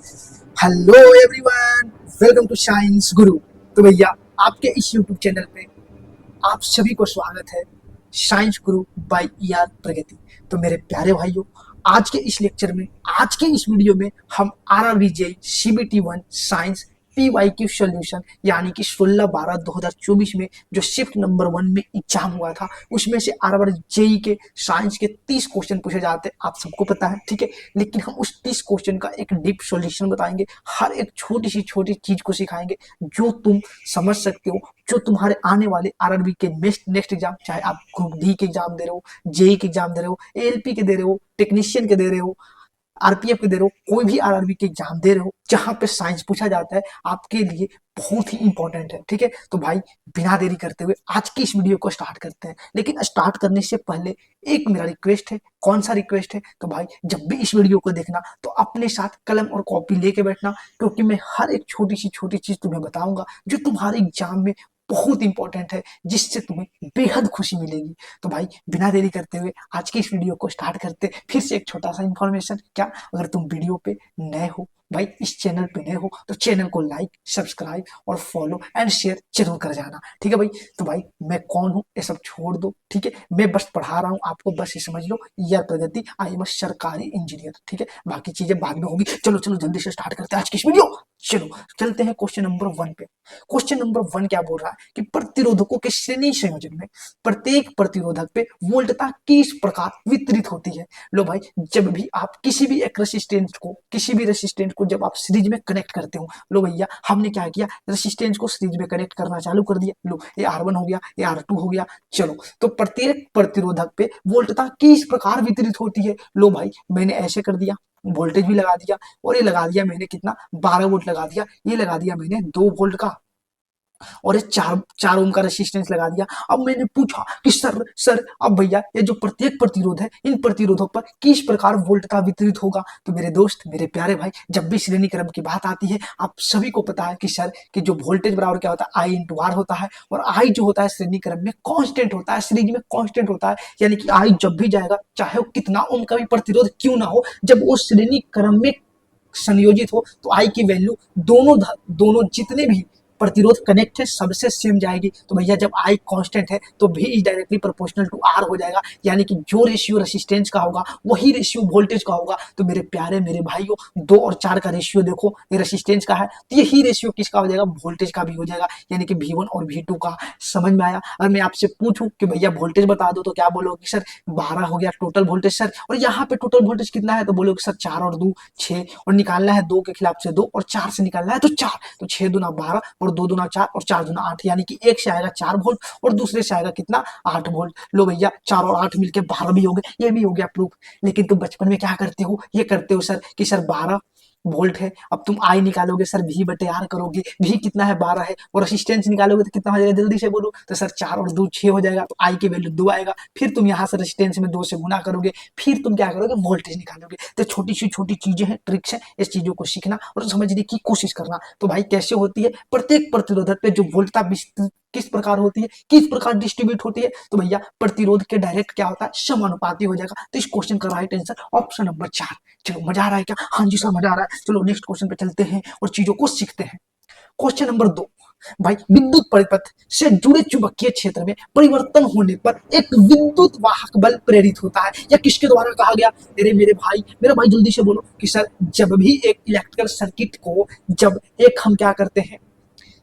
Hello everyone, welcome to science guru. तो भैया, आपके इस यूट्यूब चैनल पे आप सभी को स्वागत है। साइंस गुरु बाय ER प्रगति। तो मेरे प्यारे भाइयों, आज के इस लेक्चर में, आज के इस वीडियो में हम RRB JEE CBT 1 science PYQ solution यानी कि 16/12/2024 में जो शिफ्ट नंबर 1 में एग्जाम हुआ था, उसमें से RRB JEE के साइंस के 30 क्वेश्चन पूछे जाते हैं, आप सबको पता है, ठीक है। लेकिन हम उस 30 क्वेश्चन का एक डीप सॉल्यूशन बताएंगे, हर एक छोटी चीज को सिखाएंगे जो तुम समझ सकते हो, जो तुम्हारे आने वाले RRB के नेक्स्ट एग्जाम, चाहे आप ग्रुप डी के एग्जाम दे रहे हो, जेई के एग्जाम दे रहे हो, ALP के दे रहे हो, टेक्नीशियन के दे रहे हो, RPF के दे रहे हो, कोई भी RRB के एग्जाम दे रहे हो जहां पे साइंस पूछा जाता है, आपके लिए बहुत ही इंपॉर्टेंट है, ठीक है। तो भाई, बिना देरी करते हुए आज की इस वीडियो को स्टार्ट करते हैं। लेकिन स्टार्ट करने से पहले एक मेरा रिक्वेस्ट है। कौन सा रिक्वेस्ट है? तो भाई, जब भी इस वीडियो को देखना तो अपने साथ कलम और कॉपी लेके बैठना, क्योंकि मैं हर एक छोटी चीज तुम्हें बताऊंगा जो तुम्हारे एग्जाम में बहुत इंपॉर्टेंट है, जिससे तुम्हें बेहद खुशी मिलेगी। तो भाई, बिना देरी करते हुए आज की इस वीडियो को स्टार्ट करते। फिर से एक छोटा सा इंफॉर्मेशन, क्या अगर तुम वीडियो पे नए हो, भाई इस चैनल पे नए हो, तो चैनल को लाइक, सब्सक्राइब और फॉलो एंड शेयर जरूर कर जाना, ठीक है भाई। तो भाई, मैं कौन हूँ ये सब छोड़ दो, ठीक है। मैं बस पढ़ा रहा हूँ आपको, बस ये समझ लो, ER प्रगति, आई एम सरकारी इंजीनियर, ठीक है। बाकी चीजें बाद में होगी। चलो चलो जल्दी से स्टार्ट करते हैं आज की इस वीडियो। चलो चलते हैं क्वेश्चन नंबर 1 पे। क्वेश्चन नंबर 1 क्या बोल रहा है कि प्रतिरोधकों के श्रेणी संयोजन में प्रत्येक प्रतिरोधक पे वोल्टता किस प्रकार वितरित होती है। लो भाई, जब भी आप किसी भी एक रेसिस्टेंस को जब आप सीरीज में कनेक्ट करते हो, लो भैया, हमने क्या किया, रेसिस्टेंस को सीरीज में कनेक्ट करना चालू कर दिया। लो, ये R1 हो गया, ये R2 हो गया। चलो, तो प्रत्येक प्रतिरोधक पे वोल्टता किस प्रकार वितरित होती है। लो भाई, मैंने ऐसे कर दिया, वोल्टेज भी लगा दिया, और ये लगा दिया मैंने कितना, 12 वोल्ट लगा दिया। ये लगा दिया मैंने 2 वोल्ट का, और ये चार ओम का रेसिस्टेंस लगा दिया। अब मैंने पूछा कि सर अब भैया, ये जो प्रत्येक प्रतिरोध है, इन प्रतिरोधों पर किस प्रकार वोल्टता वितरित होगा। तो मेरे दोस्त, मेरे प्यारे भाई, जब भी श्रेणी क्रम की बात आती है, आप सभी को पता है कि सर कि जो वोल्टेज बराबर क्या होता है, I × R होता है। और I जो होता है श्रेणी क्रम में कांस्टेंट होता है, सीरीज में कांस्टेंट होता है। यानी कि I जब भी जाएगा, चाहे वो कितना ओम का भी प्रतिरोध क्यों ना हो, जब वो श्रेणी क्रम में संयोजित हो, तो I की वैल्यू दोनों जितने भी प्रतिरोध कनेक्ट है सबसे सेम जाएगी। तो भैया, जब I कांस्टेंट है तो V is directly proportional to R हो जाएगा। यानी कि जो रेशियो रेसिस्टेंस का होगा वही रेशियो वोल्टेज का होगा। तो मेरे प्यारे मेरे भाइयों, 2 और 4 का रेशियो देखो, ये रेसिस्टेंस का है, तो यही रेशियो किसका हो जाएगा, वोल्टेज का भी हो जाएगा। यानी कि V1 और V2 का। समझ में आया? अगर मैं आपसे पूछूं कि भैया वोल्टेज बता दो, तो क्या बोलोगे सर? 12 हो गया टोटल वोल्टेज सर, और यहाँ पे टोटल वोल्टेज कितना है, तो बोलोगे सर 4 और 2 6, और निकालना है 2 के खिलाफ से 2, और 4 से निकालना है तो 4। तो 6 दूना 12, और 2 दूना 4, और 4 दूना 8। यानी कि एक से आएगा 4 वोल्ट और दूसरे से आएगा कितना, 8 वोल्ट। लो भैया, 4 और 8 मिलके 12 भी हो गए, ये भी हो गया प्रूफ। लेकिन तुम बचपन में क्या करते हो, ये करते हो सर कि सर 12 वोल्ट है, अब तुम I निकालोगे सर, V/R करोगे, V कितना है, 12 है, और रेसिस्टेंस निकालोगे तो कितना हो जाएगा, जल्दी से बोलो। तो सर 4 और 2 6 हो जाएगा, तो I की वैल्यू 2 आएगा। फिर तुम यहाँ से रेसिस्टेंस में 2 से गुना करोगे, फिर तुम क्या करोगे, वोल्टेज निकालोगे। तो छोटी चीजें हैं, ट्रिक्स है, इस चीजों को सीखना और समझने की कोशिश करना। तो भाई, कैसे होती है प्रत्येक प्रतिरोधक पे जो वोल्टता विस्तृत किस प्रकार होती है, किस प्रकार डिस्ट्रीब्यूट होती है। तो भैया, प्रतिरोध के डायरेक्ट क्या होता है, समानुपाती हो जाएगा। तो इस क्वेश्चन का राइट आंसर ऑप्शन नंबर 4। चलो, मजा आ रहा है क्या? हाँ जी सर, मजा आ रहा है। चलो नेक्स्ट क्वेश्चन पे चलते हैं और चीजों को सीखते हैं। क्वेश्चन नंबर 2, भाई, विद्युत परिपथ से जुड़े चुंबकीय क्षेत्र में परिवर्तन होने पर एक विद्युत वाहक बल प्रेरित होता है, या किसके द्वारा कहा गया। मेरे भाई जल्दी से बोलो कि सर, जब भी एक इलेक्ट्रिकल सर्किट को, जब एक हम क्या करते हैं,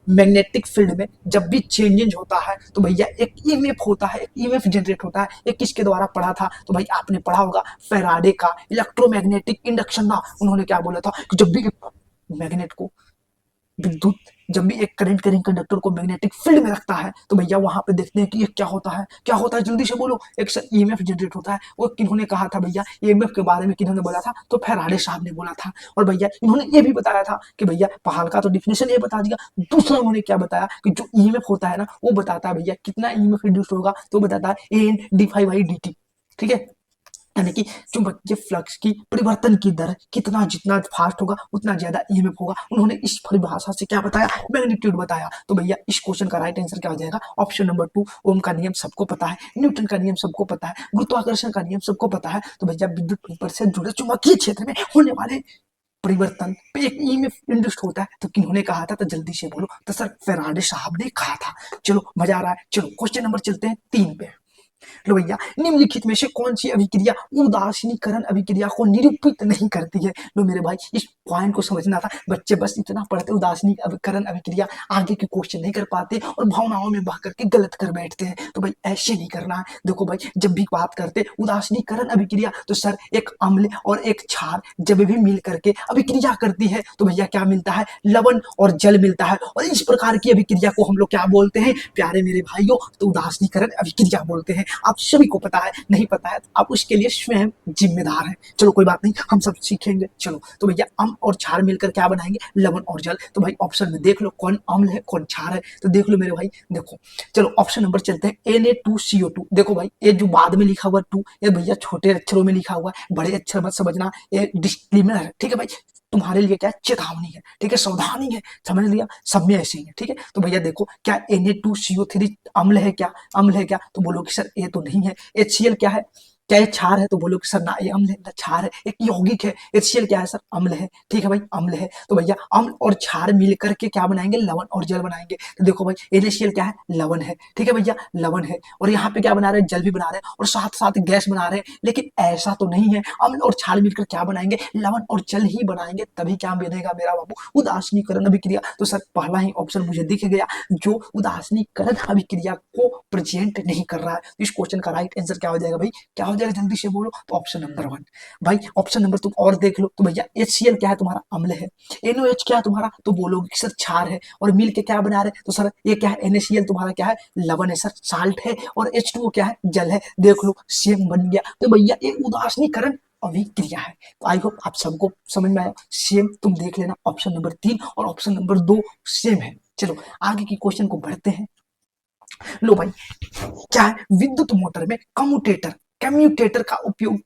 मैग्नेटिक फील्ड में जब भी चेंजेस होता है, तो भैया एक ईएमएफ होता है, एक ईएमएफ जनरेट होता है। ये किसके द्वारा पढ़ा था, तो भाई आपने पढ़ा होगा फैराडे का इलेक्ट्रोमैग्नेटिक इंडक्शन लॉ। उन्होंने क्या बोला था कि जब भी एक मैग्नेट को, विद्युत, जब भी एक करंट करेंट कंडक्टर को मैग्नेटिक फील्ड में रखता है, तो भैया वहां पे देखते हैं कि ये क्या होता है, जल्दी से बोलो। एक ईएमएफ जनरेट होता है। वो किन्होंने कहा था भैया, ईएमएफ के बारे में किन्होंने बोला था, तो फैराडे साहब ने बोला था। और भैया, इन्होंने ये भी बताया था कि भैया, पहाड़ का तो डिफिनेशन ये बता दिया। दूसरा उन्होंने क्या बताया कि जो ईएमएफ होता है ना, वो बताता है भैया कितना ईएमएफ रिड्यूस होगा, तो बताता है AN/dφ/dt, ठीक है। यानी कि चुंबकीय फ्लक्स की परिवर्तन की दर कितना, जितना फास्ट होगा उतना ज्यादा ईएमएफ होगा। उन्होंने इस परिभाषा से क्या बताया, मैग्नीट्यूड बताया। तो भैया, इस क्वेश्चन का राइट आंसर क्या हो जाएगा, ऑप्शन नंबर 2। ओम का नियम सबको पता है, न्यूटन का नियम सबको पता है, गुरुत्वाकर्षण का नियम सबको पता है। तो भैया, विद्युत परिपथ से जुड़े चुंबकीय क्षेत्र में होने वाले परिवर्तन पे एक ईएमएफ इंड्यूस्ड होता है, तो किन्होंने कहा था, तो जल्दी से बोलो। तो सर फैराडे साहब ने कहा था। चलो मजा आ रहा है। चलो क्वेश्चन नंबर चलते हैं 3 पे। लो भैया, निम्नलिखित में से कौन सी अभिक्रिया उदासीनीकरण अभिक्रिया को निरूपित नहीं करती है? लो मेरे भाई, इस पॉइंट को समझना था। बच्चे बस इतना पढ़ते उदासीनीकरण अभिक्रिया, आगे के क्वेश्चन नहीं कर पाते और भावनाओं में बह करके गलत कर बैठते हैं। तो भाई ऐसे नहीं करना है। देखो भाई, जब भी बात करते उदासीनीकरण अभिक्रिया, तो सर एक अम्ल और एक क्षार जब भी मिल करके अभिक्रिया करती है, तो भैया क्या मिलता है? लवण और जल मिलता है। और इस प्रकार की अभिक्रिया को हम लोग क्या बोलते हैं प्यारे मेरे भाइयों? तो उदासीनीकरण अभिक्रिया बोलते हैं। आप सभी को पता है, नहीं पता है तो आप उसके लिए स्वयं जिम्मेदार हैं। चलो कोई बात नहीं, हम सब सीखेंगे। चलो तो भैया, अम्ल और क्षार मिलकर क्या बनाएंगे? लवण और जल। तो भाई ऑप्शन में देख लो कौन अम्ल है कौन क्षार है, तो देख लो मेरे भाई। देखो चलो ऑप्शन नंबर चलते हैं Na2CO2। देखो भाई, ये जो बाद में लिखा हुआ 2, ये भैया छोटे अक्षरों में लिखा हुआ है, बड़े अक्षर मत समझना, ये डिस्क्लेमर है, ठीक है भाई? तुम्हारे लिए क्या है? चेतावनी है, ठीक है, सावधानी है, समझ लिया? सब में ऐसे ही है, ठीक है? तो भैया देखो, क्या Na2CO3 अम्ल है क्या? अम्ल है क्या? तो बोलो कि सर ये तो नहीं है। HCl क्या है? क्या ये क्षार है? तो बोलो कि सर ना ये अम्ल है ना क्षार है, एक यौगिक है। HCl क्या है सर? अम्ल है, ठीक है भाई, अम्ल है। तो भैया अम्ल और क्षार मिलकर के क्या बनाएंगे? लवण और जल बनाएंगे। तो देखो भाई, NaCl क्या है? लवण है, ठीक है भैया, लवण है। और यहाँ पे क्या बना रहे हैं? जल भी बना रहे हैं और साथ साथ गैस बना रहे हैं। लेकिन ऐसा तो नहीं है, अम्ल और क्षार मिलकर क्या बनाएंगे? लवण और जल ही बनाएंगे, तभी क्या बनेगा मेरा बाबू? उदासीनीकरण अभिक्रिया। तो सर पहला ही ऑप्शन मुझे दिख गया, जो उदासीनीकरण अभिक्रिया को प्रेजेंट नहीं कर रहा है। तो इस क्वेश्चन का राइट आंसर क्या हो जाएगा भाई? क्या हो जाएगा? जल्दी से बोलो। तो ऑप्शन नंबर 1। भाई ऑप्शन नंबर तुम और देख लो। तो भैया HCl क्या है? तुम्हारा अम्ल है। NOH क्या है तुम्हारा? तो बोलोगे कि सर क्षार है। और मिल के क्या बना रहे? तो सर ये क्या है? NaCl तुम्हारा क्या है? लवण है सर, साल्ट है। और H2O क्या है? जल है। देख लो, सेम बन गया। तो भैया ये उदासीनीकरण अभिक्रिया है। तो आई होप आप सबको समझ में आया। सेम तुम देख लेना, ऑप्शन नंबर 3 और ऑप्शन नंबर 2 सेम है। चलो आगे की क्वेश्चन को बढ़ते हैं। लो भाई, क्या है? विद्युत मोटर में कम्यूटेटर का उपयोग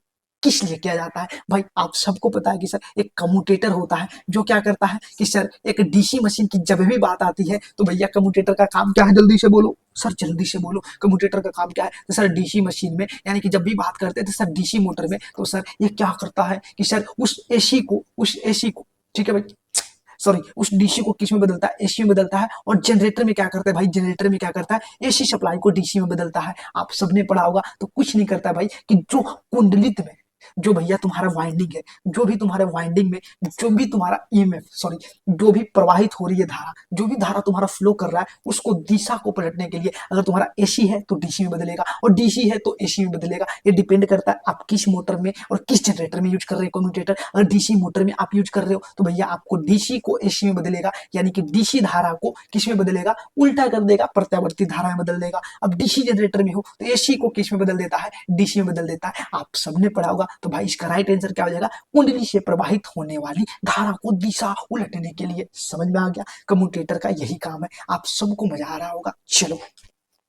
किस लिए किया जाता है? भाई आप सबको पता है कि सर एक कम्यूटेटर होता है जो क्या करता है कि सर एक डीसी मशीन की जब भी बात आती है, तो भैया कम्यूटेटर का काम क्या है? जल्दी से बोलो सर, जल्दी से बोलो। कम्यूटेटर का काम क्या है? तो सर डीसी मशीन में, यानी कि जब भी बात करते हैं तो सर डीसी मोटर में, तो सर ये क्या करता है कि सर उस एसी को, ठीक है भाई, सॉरी, उस डीसी को किस में बदलता है? एसी में बदलता है। और जनरेटर में क्या करता है भाई? जनरेटर में क्या करता है? एसी सप्लाई को डीसी में बदलता है। आप सबने पढ़ा होगा। तो कुछ नहीं करता भाई, कि जो कुंडलित में जो भैया तुम्हारा वाइंडिंग है, जो भी तुम्हारे वाइंडिंग में जो भी तुम्हारा ईएमएफ, सॉरी, जो भी प्रवाहित हो रही है धारा, जो भी धारा तुम्हारा फ्लो कर रहा है, उसको दिशा को पलटने के लिए, अगर तुम्हारा एसी है तो डीसी में बदलेगा और डीसी है तो एसी में बदलेगा। ये डिपेंड करता है आप किस मोटर में और किस जनरेटर में यूज कर रहे हो कम्यूटेटर। अगर डीसी मोटर में आप यूज कर रहे हो तो भैया आपको डीसी को एसी में बदलेगा, यानी कि डीसी धारा को किस में बदलेगा? उल्टा कर देगा, प्रत्यावर्ती धारा में बदल देगा। अब डीसी जनरेटर में हो तो एसी को किस में बदल देता है? डीसी में बदल देता है। आप सबने पढ़ा होगा। तो भाई इसका राइट आंसर क्या हो जाएगा? कुंडली से प्रवाहित होने वाली धारा को दिशा उलटने के लिए। समझ में आ गया? कम्यूटेटर का यही काम है। आप सबको मजा आ रहा होगा। चलो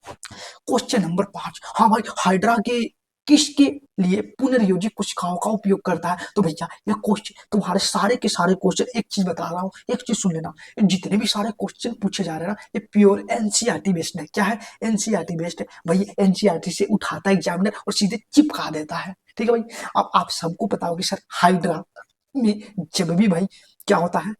क्वेश्चन नंबर 5। हाँ भाई, हाइड्रा के किसके लिए पुनर्योजी कोशिकाओं का उपयोग करता है? तो भैया ये क्वेश्चन, तुम्हारे सारे के सारे क्वेश्चन, एक चीज बता रहा हूँ, एक चीज सुन लेना, जितने भी सारे क्वेश्चन पूछे जा रहे हैं ना, ये प्योर एनसीईआरटी बेस्ड है। क्या है? एनसीईआरटी बेस्ड है भाई। एनसीईआरटी से उठाता है एग्जामिनर और सीधे चिपका देता है, ठीक है भाई? अब आप सबको पता होगा सर, हाइड्रा में जब भी भाई क्या होता है,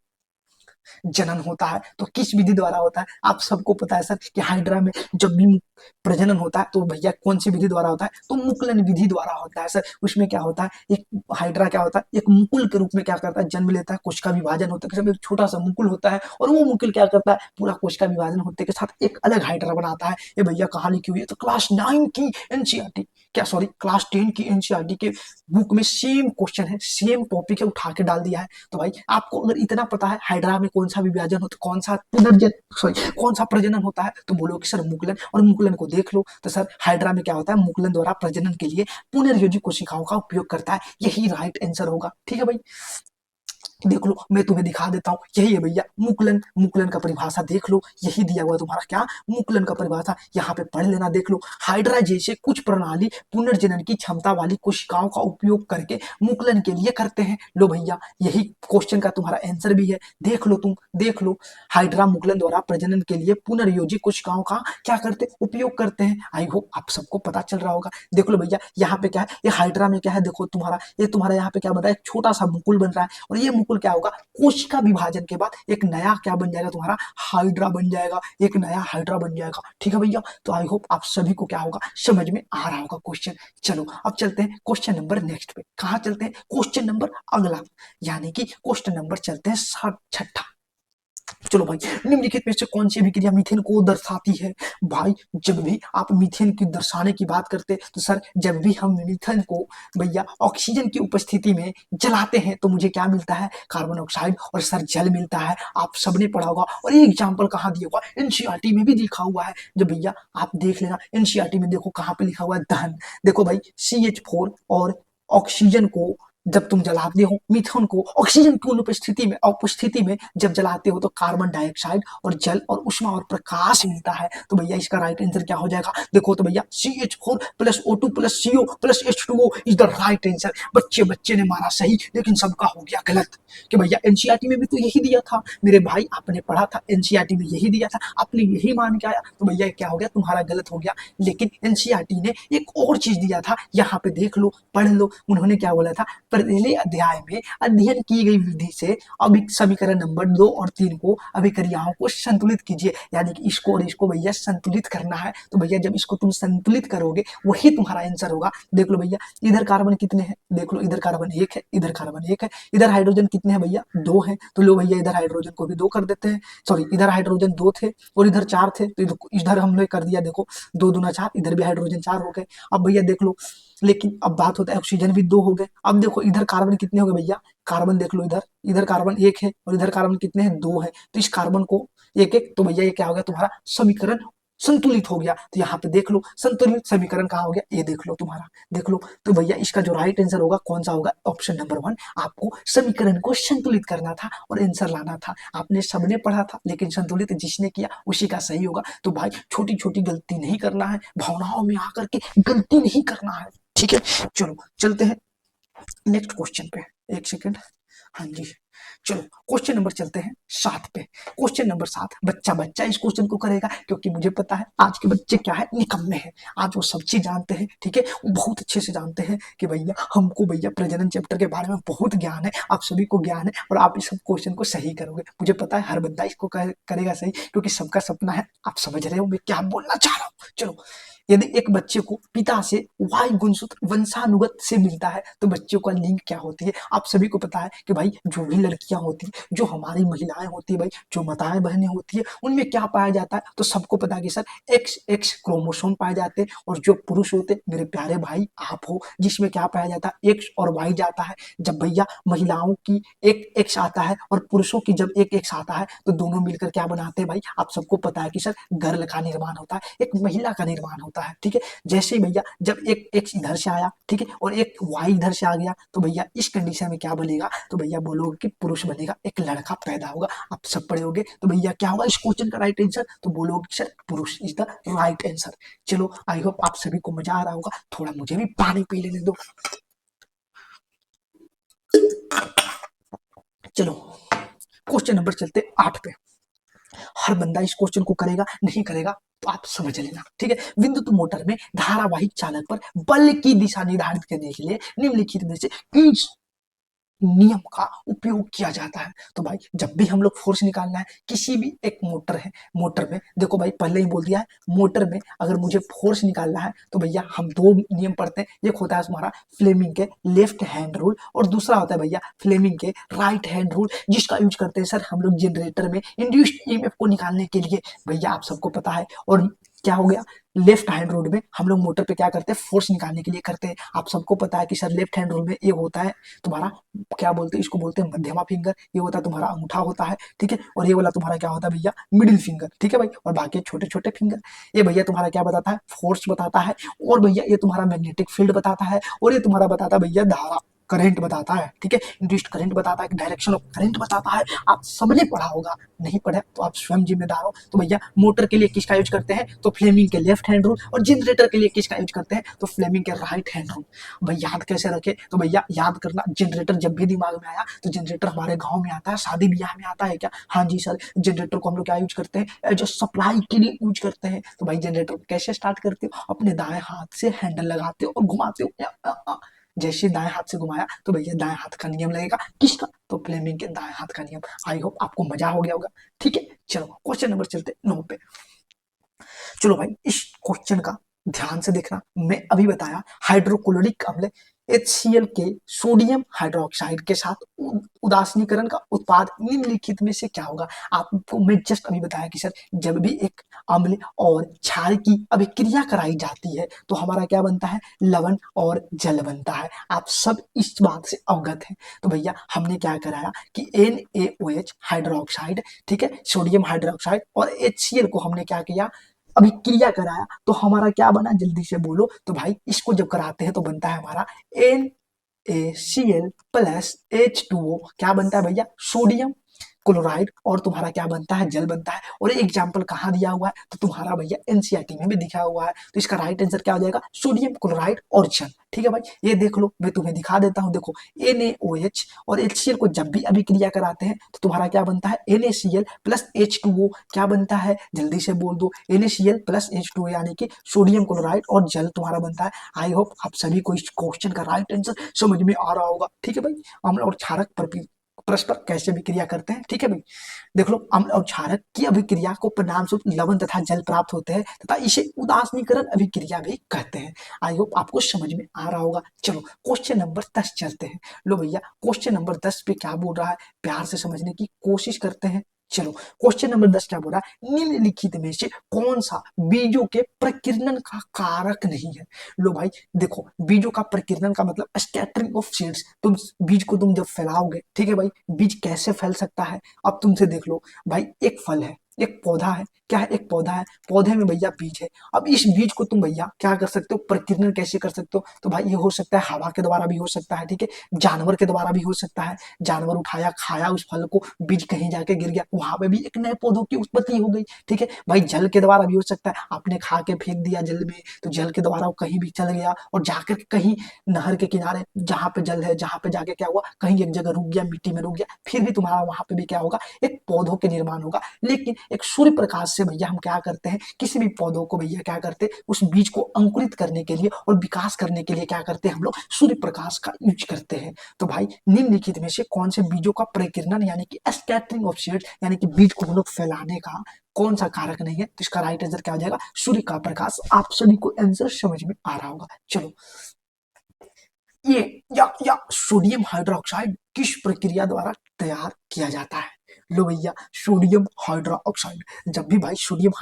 जनन होता है, तो किस विधि द्वारा होता है? आप सबको पता है सर कि हाइड्रा में जब भी प्रजनन होता है तो भैया कौन सी विधि द्वारा होता है? तो मुकुलन विधि द्वारा होता है सर। उसमें क्या होता है, एक हाइड्रा क्या होता है, एक मुकुल के रूप में क्या करता है? जन्म लेता है, कोशिका विभाजन होता है, एक छोटा सा मुकुल होता है और वो मुकुल क्या करता है? पूरा कोशिका विभाजन होते के साथ एक अलग हाइड्रा बनाता है। ये भैया कहाँ लिखी हुई है? तो क्लास 9 की एनसीईआरटी, क्या सॉरी, क्लास 10 की एनसीईआरटी के बुक में सेम क्वेश्चन है, सेम टॉपिक है, उठा के डाल दिया है। तो भाई आपको अगर इतना पता है हाइड्रा में कौन सा विभाजन होता है, कौन सा पुनर्जन, सॉरी, कौन सा प्रजनन होता है, तो बोलो कि सर मुकुलन। और मुकुलन को देख लो, तो सर हाइड्रा में क्या होता है? मुकुलन द्वारा प्रजनन के लिए पुनर्योजी कोशिकाओं का उपयोग करता है। यही राइट आंसर होगा, ठीक है भाई? देख लो, मैं तुम्हें दिखा देता हूँ। यही है भैया मुकुलन। मुकुलन का परिभाषा देख लो, यही दिया हुआ है तुम्हारा, क्या? मुकुलन का परिभाषा यहाँ पे पढ़ लेना। देख लो, हाइड्रा जैसे कुछ प्रणाली पुनर्जनन की क्षमता वाली कोशिकाओं का उपयोग करके मुकुलन के लिए करते हैं। लो भैया, यही क्वेश्चन का तुम्हारा आंसर भी है। देख लो, तुम देख लो, हाइड्रा मुकुलन द्वारा प्रजनन के लिए पुनर्योजी कोशिकाओं का क्या करते? उपयोग करते हैं। आई होप आप सबको पता चल रहा होगा। देख लो भैया, यहाँ पे क्या है, ये हाइड्रा में क्या है? देखो तुम्हारा, ये तुम्हारा यहाँ पे क्या बन रहा है? छोटा सा मुकुल बन रहा है और ये मुकुल बिल्कुल क्या होगा, कोशिका विभाजन के बाद एक नया क्या बन जाएगा तुम्हारा, हाइड्रा बन जाएगा, एक नया हाइड्रा बन जाएगा। ठीक है भैया, तो आई होप आप सभी को क्या होगा, समझ में आ रहा होगा क्वेश्चन। चलो अब चलते हैं क्वेश्चन नंबर नेक्स्ट पे। कहाँ चलते हैं, क्वेश्चन नंबर अगला, यानी कि क्वेश्चन नंबर चलते हैं छठा। चलो भाई, निम्नलिखित में से कौन सी अभिक्रिया मीथेन को दर्शाती है। भाई जब भी आप मीथेन की दर्शाने की बात करते तो सर, जब भी हम मीथेन को भैया ऑक्सीजन की उपस्थिति में जलाते हैं तो मुझे क्या मिलता है, कार्बन ऑक्साइड और सर जल मिलता है। आप सबने पढ़ा होगा, और ये एग्जाम्पल कहाँ दिया हुआ, एनसीईआरटी में भी लिखा हुआ है। जब भैया आप देख लेना एनसीईआरटी में, देखो कहाँ पे लिखा हुआ है, दहन। देखो भाई CH4 और ऑक्सीजन को जब तुम जलाते हो, मीथेन को ऑक्सीजन की उपस्थिति में जब जलाते हो तो कार्बन डाइऑक्साइड और जल और उष्मा और प्रकाश मिलता है। तो भैया इसका राइट आंसर क्या हो जाएगा, देखो तो भैया CH4 plus O2 plus CO plus H2O is the right answer. बच्चे ने मारा सही, लेकिन सबका हो गया गलत। कि भैया एनसीईआरटी में भी तो यही दिया था मेरे भाई, आपने पढ़ा था एनसीईआरटी में यही दिया था, आपने यही मान के आया, तो भैया क्या हो गया, तुम्हारा गलत हो गया। लेकिन एनसीईआरटी ने एक और चीज दिया था, यहाँ पे देख लो, पढ़ लो, उन्होंने क्या बोला था, पहले अध्याय में अध्ययन की गई विधि से अभी समीकरण नंबर 2 और 3 को अभिक्रियाओं को संतुलित कीजिए। यानी कि इसको और इसको भैया संतुलित करना है। तो भैया जब इसको तुम संतुलित करोगे वही तुम्हारा आंसर होगा। देख लो भैया, इधर कार्बन कितने हैं, देख लो, इधर कार्बन 1 है, इधर कार्बन 1 है, इधर हाइड्रोजन कितने हैं भैया, 2 है। तो लो भैया, इधर हाइड्रोजन को भी 2 कर देते हैं, सॉरी इधर हाइड्रोजन 2 थे और इधर 4 थे, तो इधर हम लोग कर दिया, देखो 2 दूना 4, इधर भी हाइड्रोजन 4 हो गए। अब भैया देख लो, लेकिन अब बात होता है ऑक्सीजन भी 2 हो गए। अब देखो इधर कार्बन कितने हो गए भैया, कार्बन देख लो, इधर इधर कार्बन 1 है और इधर कार्बन कितने हैं, 2 है। तो इस कार्बन को एक एक, तो भैया ये क्या हो गया, तुम्हारा समीकरण संतुलित हो गया। तो यहाँ पे देख लो संतुलित समीकरण कहाँ हो गया, ये देख लो तुम्हारा, देख लो। तो भैया इसका जो राइट आंसर होगा कौन सा होगा, ऑप्शन नंबर 1। आपको समीकरण को संतुलित करना था और आंसर लाना था। आपने सबने पढ़ा था, लेकिन संतुलित जिसने किया उसी का सही होगा। तो भाई छोटी छोटी गलती नहीं करना है, भावनाओं में आकर के गलती नहीं करना है, ठीक है। चलो चलते हैं नेक्स्ट क्वेश्चन पे, एक सेकंड, हाँ जी। चलो क्वेश्चन नंबर चलते हैं 7 पे। क्वेश्चन नंबर 7, बच्चा इस क्वेश्चन को करेगा, क्योंकि मुझे पता है आज के बच्चे क्या है, निकम्मे हैं। आज वो सब चीज जानते हैं, ठीक है, वो बहुत अच्छे से जानते हैं कि भैया हमको भैया प्रजनन चैप्टर के बारे में बहुत ज्ञान है, आप सभी को ज्ञान है, और आप इस सब क्वेश्चन को सही करोगे। मुझे पता है हर बंदा इसको करेगा सही, क्योंकि सबका सपना है। आप समझ रहे हो मैं क्या बोलना चाह रहा हूँ। चलो, यदि एक बच्चे को पिता से वाई गुणसूत्र वंशानुगत से मिलता है तो बच्चों का लिंग क्या होती है। आप सभी को पता है कि भाई जो भी लड़कियां होती है, जो हमारी महिलाएं होती है भाई, जो माताएं बहनें होती है, उनमें क्या पाया जाता है, तो सबको पता है कि सर XX क्रोमोसोम पाए जाते हैं। और जो पुरुष होते, मेरे प्यारे भाई आप हो, जिसमें क्या पाया जाता है, X और Y जाता है। जब भैया महिलाओं की एक X आता है और पुरुषों की जब एक X आता है तो दोनों मिलकर क्या बनाते हैं भाई, आप सबको पता है कि सर गर्ल का निर्माण होता है, एक महिला का निर्माण होता है, ठीक है। जैसे ही भैया जब एक X इधर से आया, ठीक है, और एक Y इधर से आ गया, तो भैया इस कंडीशन में क्या बनेगा, तो भैया बोलोगे कि पुरुष बनेगा, एक लड़का पैदा होगा। आप सब पढ़े होगे, तो भैया क्या होगा इस क्वेश्चन का राइट आंसर, तो बोलोगे सर पुरुष इज द राइट आंसर। चलो आई होप आप सभी को मजा आ रहा होगा, थोड़ा मुझे भी पानी पी लेने दो। चलो क्वेश्चन नंबर चलते 8 पे। हर बंदा इस क्वेश्चन को करेगा, नहीं करेगा तो आप समझ लेना, ठीक है। विद्युत मोटर में धारावाहिक चालक पर बल की दिशा निर्धारित करने के लिए निम्नलिखित में से किस नियम का उपयोग किया जाता है। तो भाई जब भी हम लोग फोर्स निकालना है, किसी भी एक मोटर है, मोटर में देखो भाई पहले ही बोल दिया है, मोटर में अगर मुझे फोर्स निकालना है तो भैया हम 2 नियम पढ़ते हैं। एक होता है तुम्हारा फ्लेमिंग के लेफ्ट हैंड रूल, और दूसरा होता है भैया फ्लेमिंग के राइट हैंड रूल, जिसका यूज करते हैं सर हम लोग जनरेटर में इंड्यूस्ड ईएमएफ को निकालने के लिए। भैया आप सबको पता है। और क्या हो गया, लेफ्ट हैंड रूल में हम लोग मोटर पे क्या करते हैं, फोर्स निकालने के लिए करते हैं। आप सबको पता है कि सर लेफ्ट हैंड रूल में ये होता है तुम्हारा, क्या बोलते हैं इसको, बोलते हैं मध्यमा फिंगर, ये होता है तुम्हारा अंगूठा होता है, ठीक है। और ये वाला तुम्हारा क्या होता है भैया, मिडिल फिंगर, ठीक है भाई। और बाकी छोटे छोटे फिंगर, ये भैया तुम्हारा क्या बताता है, फोर्स बताता है। और भैया ये तुम्हारा मैग्नेटिक फील्ड बताता है, और ये तुम्हारा बताता है भैया धारा, करंट बताता है, ठीक है। इंड्यूस्ड करंट बताता है, डायरेक्शन ऑफ करंट बताता है। आप सबने पढ़ा होगा, नहीं पढ़ा तो आप स्वयं जिम्मेदार हो। तो भैया मोटर के लिए किसका यूज करते हैं, तो फ्लेमिंग के लेफ्ट हैंड रूल, और जनरेटर के लिए किसका यूज करते हैं, तो फ्लेमिंग के राइट हैंड रूल। भाई याद कैसे रखे, तो भैया याद करना, जनरेटर जब भी दिमाग में आया तो जनरेटर हमारे गाँव में आता है, शादी ब्याह में आता है क्या, हाँ जी सर। जनरेटर को हम लोग क्या यूज करते हैं, जो सप्लाई के लिए यूज करते हैं। तो भाई जनरेटर कैसे स्टार्ट करते हो, अपने दाएं हाथ से हैंडल लगाते हो और घुमाते हो, जैसे दाएं हाथ से घुमाया तो भैया दाएं हाथ का नियम लगेगा, किसका, तो फ्लेमिंग के दाएं हाथ का नियम। आई होप आपको मजा हो गया होगा। ठीक है, चलो क्वेश्चन नंबर चलते 9 पे। चलो भाई इस क्वेश्चन का ध्यान से देखना। मैं अभी बताया हाइड्रोक्लोरिक अम्ल HCl के सोडियम हाइड्रोक्साइड के साथ उदासीनीकरण का उत्पाद निम्नलिखित में से क्या होगा। आपको मैं जस्ट अभी बताया कि सर जब भी एक अम्ल और क्षार की अभिक्रिया कराई जाती है तो हमारा क्या बनता है, लवण और जल बनता है। आप सब इस बात से अवगत हैं। तो भैया हमने क्या कराया कि NaOH हाइड्रोक्साइड, ठीक है, सोडियम हाइड्रोक्साइड और HCl को हमने क्या किया, अभिक्रिया कराया। तो हमारा क्या बना, जल्दी से बोलो। तो भाई इसको जब कराते हैं तो बनता है हमारा NaCl प्लस H2O, क्या बनता है भैया, सोडियम क्लोराइड, और तुम्हारा क्या बनता है, जल बनता है। और ये एग्जाम्पल कहाँ दिया हुआ है, तो तुम्हारा भैया एनसीईआरटी में भी दिखा हुआ है। तो इसका राइट आंसर क्या हो जाएगा, सोडियम क्लोराइड और जल। ठीक है भाई, ये देख लो, मैं तुम्हें दिखा देता हूँ। देखो NaOH और HCl को जब भी अभिक्रिया कराते हैं तो तुम्हारा क्या बनता है, NaCl प्लस H2O, क्या बनता है, जल्दी से बोल दो, NaCl प्लस H2O यानी कि सोडियम क्लोराइड और जल तुम्हारा बनता है। आई होप आप सभी को इस क्वेश्चन का राइट आंसर समझ में आ रहा होगा। ठीक है भाई, अम्ल और क्षारक परस्पर कैसे अभिक्रिया करते हैं। ठीक है भाई, देख लो, अम्ल और क्षारक की अभिक्रिया को परिणाम स्वरूप लवण तथा जल प्राप्त होते हैं तथा इसे उदासीनीकरण अभिक्रिया भी कहते हैं। आई होप आपको समझ में आ रहा होगा। चलो क्वेश्चन नंबर 10 चलते हैं। लो भैया क्वेश्चन नंबर 10 पे क्या बोल रहा है, प्यार से समझने की कोशिश करते हैं। चलो क्वेश्चन नंबर 10 क्या बोल रहा है, निम्नलिखित में से कौन सा बीजों के प्रकीर्णन का कारक नहीं है। लो भाई देखो, बीजों का प्रकीर्णन का मतलब स्कैटरिंग ऑफ सीड्स। तुम बीज को तुम जब फैलाओगे, ठीक है भाई, बीज कैसे फैल सकता है। अब तुमसे देख लो भाई, एक फल है, एक पौधा है, क्या है, एक पौधा है, पौधे में भैया बीज है। अब इस बीज को तुम भैया क्या कर सकते हो, प्रकीर्णन कैसे कर सकते हो, तो भाई ये हो सकता है हवा के द्वारा भी हो सकता है, ठीक है, जानवर के द्वारा भी हो सकता है। जानवर उठाया खाया उस फल को, बीज कहीं जाके गिर गया, वहां पे भी एक नए पौधों की उत्पत्ति हो गई। ठीक है भाई, जल के द्वारा भी हो सकता है, आपने खा के फेंक दिया जल में तो जल के द्वारा वो कहीं भी चल गया और जाकर कहीं नहर के किनारे जहां पे जल है, जहां पे जाके क्या हुआ, कहीं एक जगह रुक गया, मिट्टी में रुक गया, फिर भी तुम्हारा वहां पे भी क्या होगा, एक पौधों के निर्माण होगा। लेकिन एक सूर्य प्रकाश से भैया हम क्या करते हैं, किसी भी पौधों को भैया क्या करते हैं, उस बीज को अंकुरित करने के लिए और विकास करने के लिए क्या करते हैं, हम लोग सूर्य प्रकाश का यूज करते हैं। तो भाई निम्नलिखित में से कौन से बीजों का प्रकीर्णन यानी कि स्कैटरिंग ऑफ सीड्स यानी कि बीज को हम लोग फैलाने का कौन सा कारक नहीं है, तो इसका राइट आंसर क्या हो जाएगा, सूर्य का प्रकाश। आप सभी को आंसर समझ में आ रहा होगा। चलो ये या सोडियम हाइड्रोक्साइड किस प्रक्रिया द्वारा तैयार किया जाता है। लो भैया सोडियम हाइड्रोक्साइड, जब भी भाई सोडियम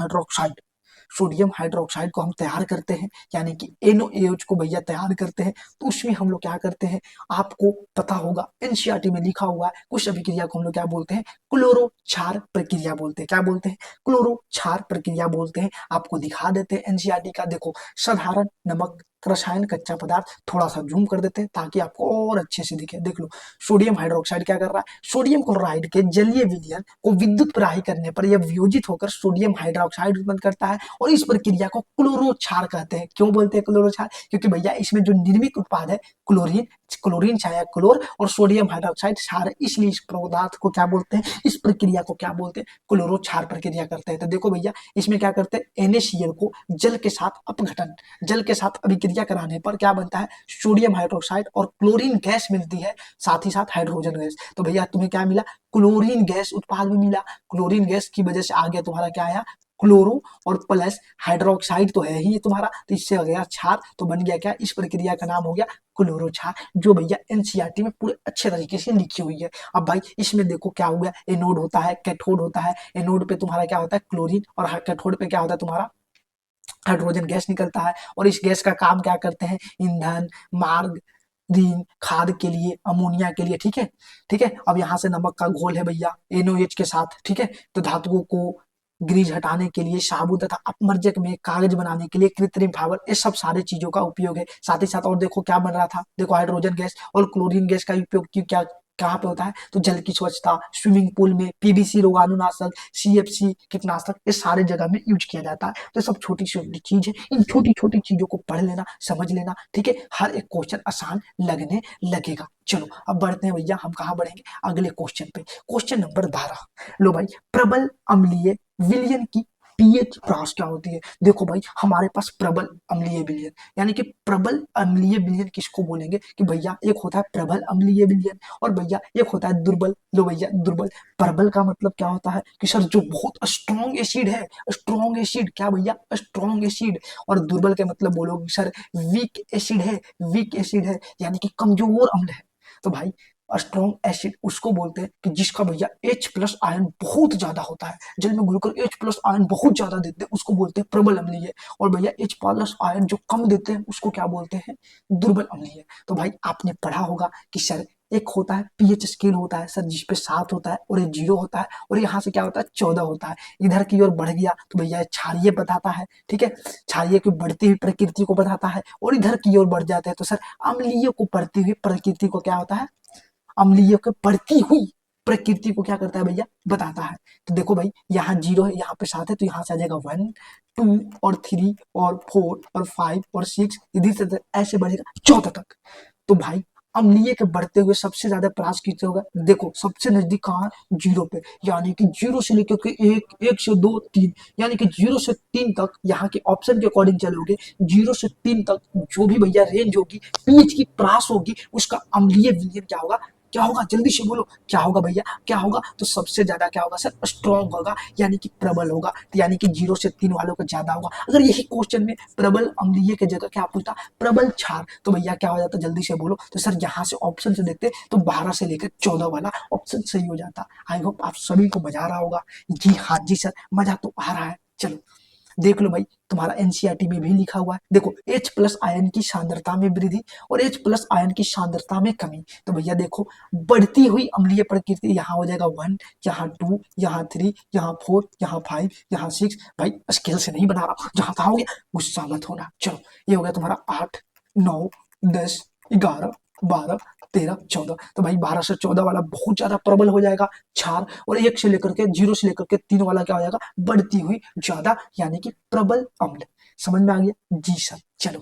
हाइड्रोक्साइड को हम तैयार करते हैं यानी कि NaOH को भैया तैयार करते हैं, तो उसमें हम लोग क्या करते हैं, आपको पता होगा एनसीईआरटी में लिखा हुआ है, कुछ अभिक्रिया को हम लोग क्या बोलते हैं, क्लोरो क्षार प्रक्रिया बोलते हैं। क्या बोलते हैं, क्लोरो क्षार प्रक्रिया बोलते हैं। आपको दिखा देते हैं एनसीईआरटी का, देखो साधारण नमक रसायन कच्चा पदार्थ, थोड़ा सा जूम कर देते हैं ताकि आपको और अच्छे से दिखे। देख लो सोडियम हाइड्रोक्साइड क्या कर रहा है, सोडियम क्लोराइड के जलीय विलयन को विद्युत प्रवाही करने पर यह वियोजित होकर सोडियम हाइड्रोक्साइड उत्पन्न करता है और इस प्रक्रिया को क्लोरो क्षार कहते हैं। क्यों बोलते हैं क्लोरो क्षार, क्योंकि भैया इसमें जो निर्मित उत्पाद है क्लोरीन छाया क्लोर और सोडियम हाइड्रोक्साइड क्षार, इसलिए इस पदार्थ को क्या बोलते हैं, इस प्रक्रिया को क्या बोलते हैं, क्लोरो क्षार प्रक्रिया करते हैं। तो देखो भैया इसमें क्या करते हैं, NaCl को जल के साथ अपघटन, जल के साथ अभिक्रिया कराने पर क्या बनता है, सोडियम हाइड्रोक्साइड और क्लोरीन गैस मिलती है, साथ ही साथ हाइड्रोजन गैस। तो भैया तुम्हें क्या मिला, क्लोरीन गैस उत्पाद में मिला। क्लोरीन गैस की वजह से आ गया तुम्हारा क्या आया, क्लोरो और प्लस हाइड्रोक्साइड तो है ही तुम्हारा, तो इससे आ गया क्षार, तो बन गया क्या, इस प्रक्रिया का नाम हो गया क्लोरो क्षार, जो भैया एनसीईआरटी में पूरे अच्छे तरीके से लिखी हुई है। अब भाई इसमें देखो क्या हो गया, एनोड होता है, कैथोड होता है, एनोड पे तुम्हारा क्या होता है, क्लोरीन, और कैथोड पे क्या होता है तुम्हारा हाइड्रोजन गैस निकलता है। और इस गैस का काम क्या करते हैं, ईंधन, मार्ग, ऋण, खाद के लिए, अमोनिया के लिए। ठीक है, ठीक है। अब यहाँ से नमक का घोल है भैया NaOH के साथ, ठीक है, तो धातुओं को ग्रीज हटाने के लिए, साबुन तथा अपमर्जक में, कागज बनाने के लिए, कृत्रिम फाइबर, ये सब सारे चीजों का उपयोग है। साथ ही साथ और देखो क्या बन रहा था, देखो हाइड्रोजन गैस और क्लोरीन गैस का उपयोग क्या कहाँ पे होता है, तो जल की स्वच्छता, स्विमिंग पूल में, PVC रोगाणुनाशक, CFC कीटनाशक, ये सारे जगह में यूज किया जाता है। तो सब छोटी छोटी चीज है, इन छोटी छोटी चीजों को पढ़ लेना, समझ लेना, ठीक है, हर एक क्वेश्चन आसान लगने लगेगा। चलो अब बढ़ते हैं भैया, हम कहाँ बढ़ेंगे, अगले क्वेश्चन पे, क्वेश्चन नंबर 12। लो भाई, प्रबल अम्लीय विलयन की पीएच प्रास क्या होती है? देखो भाई, हमारे पास प्रबल अम्लीय विलयन, यानी कि प्रबल अम्लीय विलयन किसको बोलेंगे कि भैया एक होता है प्रबल अम्लीय विलयन और भैया एक होता है दुर्बल। लो भैया दुर्बल। प्रबल का मतलब क्या होता है कि सर जो बहुत स्ट्रॉन्ग एसिड है, स्ट्रॉन्ग एसिड क्या भैया, स्ट्रॉन्ग एसिड। और दुर्बल के मतलब बोलोगे सर वीक एसिड है, वीक एसिड है यानी कि कमजोर अम्ल है। तो भाई स्ट्रॉन्ग एसिड उसको बोलते हैं कि जिसका भैया H प्लस आयन बहुत ज्यादा होता है, जल में घुलकर H प्लस आयन बहुत ज्यादा देते हैं उसको बोलते हैं प्रबल अम्लीय। और भैया H प्लस आयन जो कम देते हैं उसको क्या बोलते हैं, दुर्बल अम्लीय। तो भाई आपने पढ़ा होगा कि सर एक होता है पीएच स्केल होता है सर जिसपे 7 होता है और एक 0 होता है और यहाँ से क्या होता है 14 होता है, इधर की ओर बढ़ गया तो भैया क्षारीय बताता है, ठीक है, क्षारीय की बढ़ती हुई प्रकृति को बताता है। और इधर की ओर बढ़ जाते हैं तो सर अम्लीय को बढ़ती हुई प्रकृति को क्या होता है, अम्लीय की बढ़ती हुई प्रकृति को क्या करता है भैया, बताता है। तो देखो भाई यहाँ 0 है, यहाँ पे 7 है, तो यहाँ से आ जाएगा 1 2 और 3 और 4 और 5 और 6, इधर से ऐसे बढ़ेगा 14 तक। तो भाई अम्लीय के बढ़ते हुए सबसे ज्यादा प्रास किससे होगा, देखो सबसे नजदीक कहाँ है 0 पे, यानी कि 0 से लेकर के 1 1 से 2 3, यानी कि 0 से 3 तक यहाँ के ऑप्शन के अकॉर्डिंग चलोगे 0 से 3 तक जो भी भैया रेंज होगी पीएच की प्रास होगी उसका अम्लीय विलयन क्या होगा, क्या होगा जल्दी से बोलो क्या होगा भैया, क्या होगा, तो सबसे ज्यादा क्या होगा सर स्ट्रॉन्ग होगा यानी कि प्रबल होगा, तो यानी कि 0 से 3 वालों का ज्यादा होगा। अगर यही क्वेश्चन में प्रबल अम्लीय की जगह क्या पूछता प्रबल क्षार, तो भैया क्या हो जाता जल्दी से बोलो, तो सर यहाँ से ऑप्शन से देखते तो 12 से लेकर 14 वाला ऑप्शन सही हो जाता। आई होप आप सभी को मजा आ रहा होगा। जी हाँ जी सर मजा तो आ रहा है। चलो देख लो भाई तुम्हारा एनसीईआरटी में भी लिखा हुआ है, देखो H प्लस आयन की सांद्रता में वृद्धि और H प्लस आयन की सांद्रता में कमी। तो भैया देखो बढ़ती हुई अम्लीय प्रकृति यहाँ हो जाएगा 1, यहाँ 2, यहाँ 3, यहाँ 4, यहाँ 5, यहाँ 6। भाई स्केल से नहीं बना रहा, जहां था हो गया गुस्सा मत होना। चलो ये हो गया तुम्हारा 8 9 10 11 12 13 14। तो भाई 12 से 14 वाला बहुत ज्यादा प्रबल हो जाएगा क्षार, और 1 से लेकर के 0 से लेकर के 3 वाला क्या हो जाएगा बढ़ती हुई ज्यादा यानी कि प्रबल अम्ल। समझ में आ गया जी सर। चलो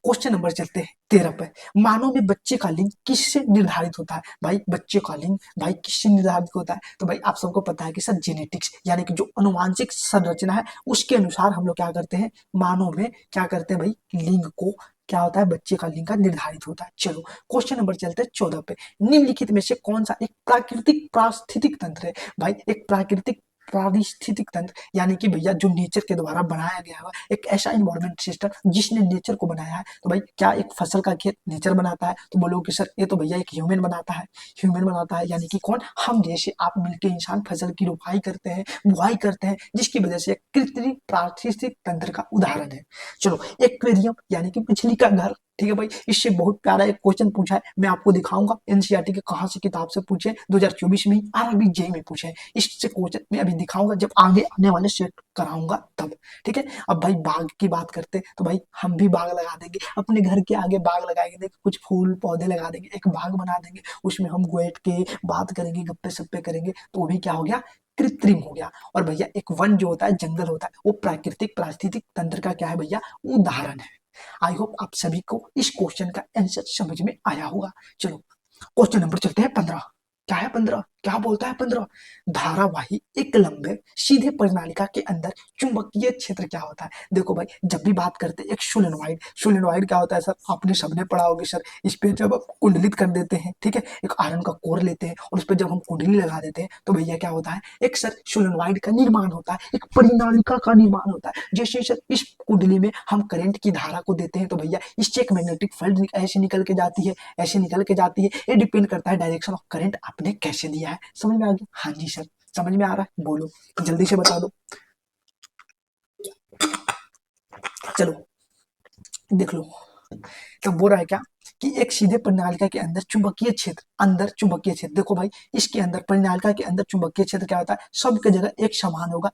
क्वेश्चन नंबर चलते हैं 13 पे, मानव में बच्चे का लिंग किससे निर्धारित होता है, भाई बच्चे का लिंग भाई किससे निर्धारित होता है, तो भाई आप सबको पता है कि सर जेनेटिक्स यानी कि जो अनुवांशिक संरचना है उसके अनुसार हम लोग क्या करते हैं मानव में क्या करते हैं भाई लिंग को क्या होता है बच्चे का लिंग का निर्धारित होता है। चलो क्वेश्चन नंबर चलते हैं 14 पे, निम्नलिखित में से कौन सा एक प्राकृतिक पारिस्थितिक तंत्र है, भाई एक प्राकृतिक पारिस्थितिक तंत्र यानी कि भैया जो नेचर के द्वारा बनाया गया है एक ऐसा इन्वायरमेंट सिस्टम जिसने नेचर को बनाया है। तो भाई क्या एक फसल का खेत नेचर बनाता है, तो बोलोगे सर ये तो भैया एक ह्यूमन बनाता है, ह्यूमन बनाता है यानी कि कौन, हम जैसे आप मिलके इंसान फसल की रोपाई करते हैं बुआई करते हैं जिसकी वजह से एक कृत्रिम पारिस्थितिक तंत्र का उदाहरण है। चलो एक्वेरियम यानी कि मछली का घर, ठीक है भाई, इससे बहुत प्यारा एक क्वेश्चन पूछा है मैं आपको दिखाऊंगा एनसीईआरटी के कहां से किताब से पूछे 2024 में आरआरबी जेई में पूछे, इससे क्वेश्चन मैं अभी दिखाऊंगा जब आगे आने वाले सेट कराऊंगा तब, ठीक है। अब भाई बाग की बात करते हैं तो भाई हम भी बाग लगा देंगे अपने घर के आगे, बाग लगाएंगे कुछ फूल पौधे लगा देंगे एक बाग बना देंगे उसमें हम बैठ के बात करेंगे गप्पे सप्पे करेंगे, तो वो भी क्या हो गया कृत्रिम हो गया। और भैया एक वन जो होता है जंगल होता है वो प्राकृतिक पारिस्थितिक तंत्र का क्या है भैया उदाहरण है। आई होप आप सभी को इस क्वेश्चन का आंसर समझ में आया होगा। चलो क्वेश्चन नंबर चलते हैं 15, क्या है 15, क्या बोलता है 15, धारावाही एक लंबे सीधे प्रणालिका के अंदर चुंबकीय क्षेत्र क्या होता है। देखो भाई जब भी बात करते हैं एक सोलेनोइड, सोलेनोइड क्या होता है सर आपने सबने पढ़ा होगी सर, इस पे जब आप कुंडलित कर देते हैं ठीक है एक आयरन का कोर लेते हैं और उस पर जब हम कुंडली लगा देते हैं तो भैया क्या होता है एक सर सोलेनोइड का निर्माण होता है, एक परिनालिका का निर्माण होता है। जैसे सर इस कुंडली में हम करंट की धारा को देते हैं तो भैया इससे एक मैग्नेटिक फील्ड ऐसे निकल के जाती है, ऐसे निकल के जाती है, ये डिपेंड करता है डायरेक्शन ऑफ करंट आपने कैसे दिया है। समझ में आ गया, हाँ जी सर समझ में आ रहा है, बोलो जल्दी से बता दो। चलो देख लो तो बोल रहा है क्या कि एक सीधे प्रणालिका के अंदर चुंबकीय क्षेत्र, अंदर चुंबकीय क्षेत्र, देखो भाई इसके अंदर प्रणालिका के अंदर चुंबकीय क्षेत्र क्या होता है सब के जगह एक समान होगा,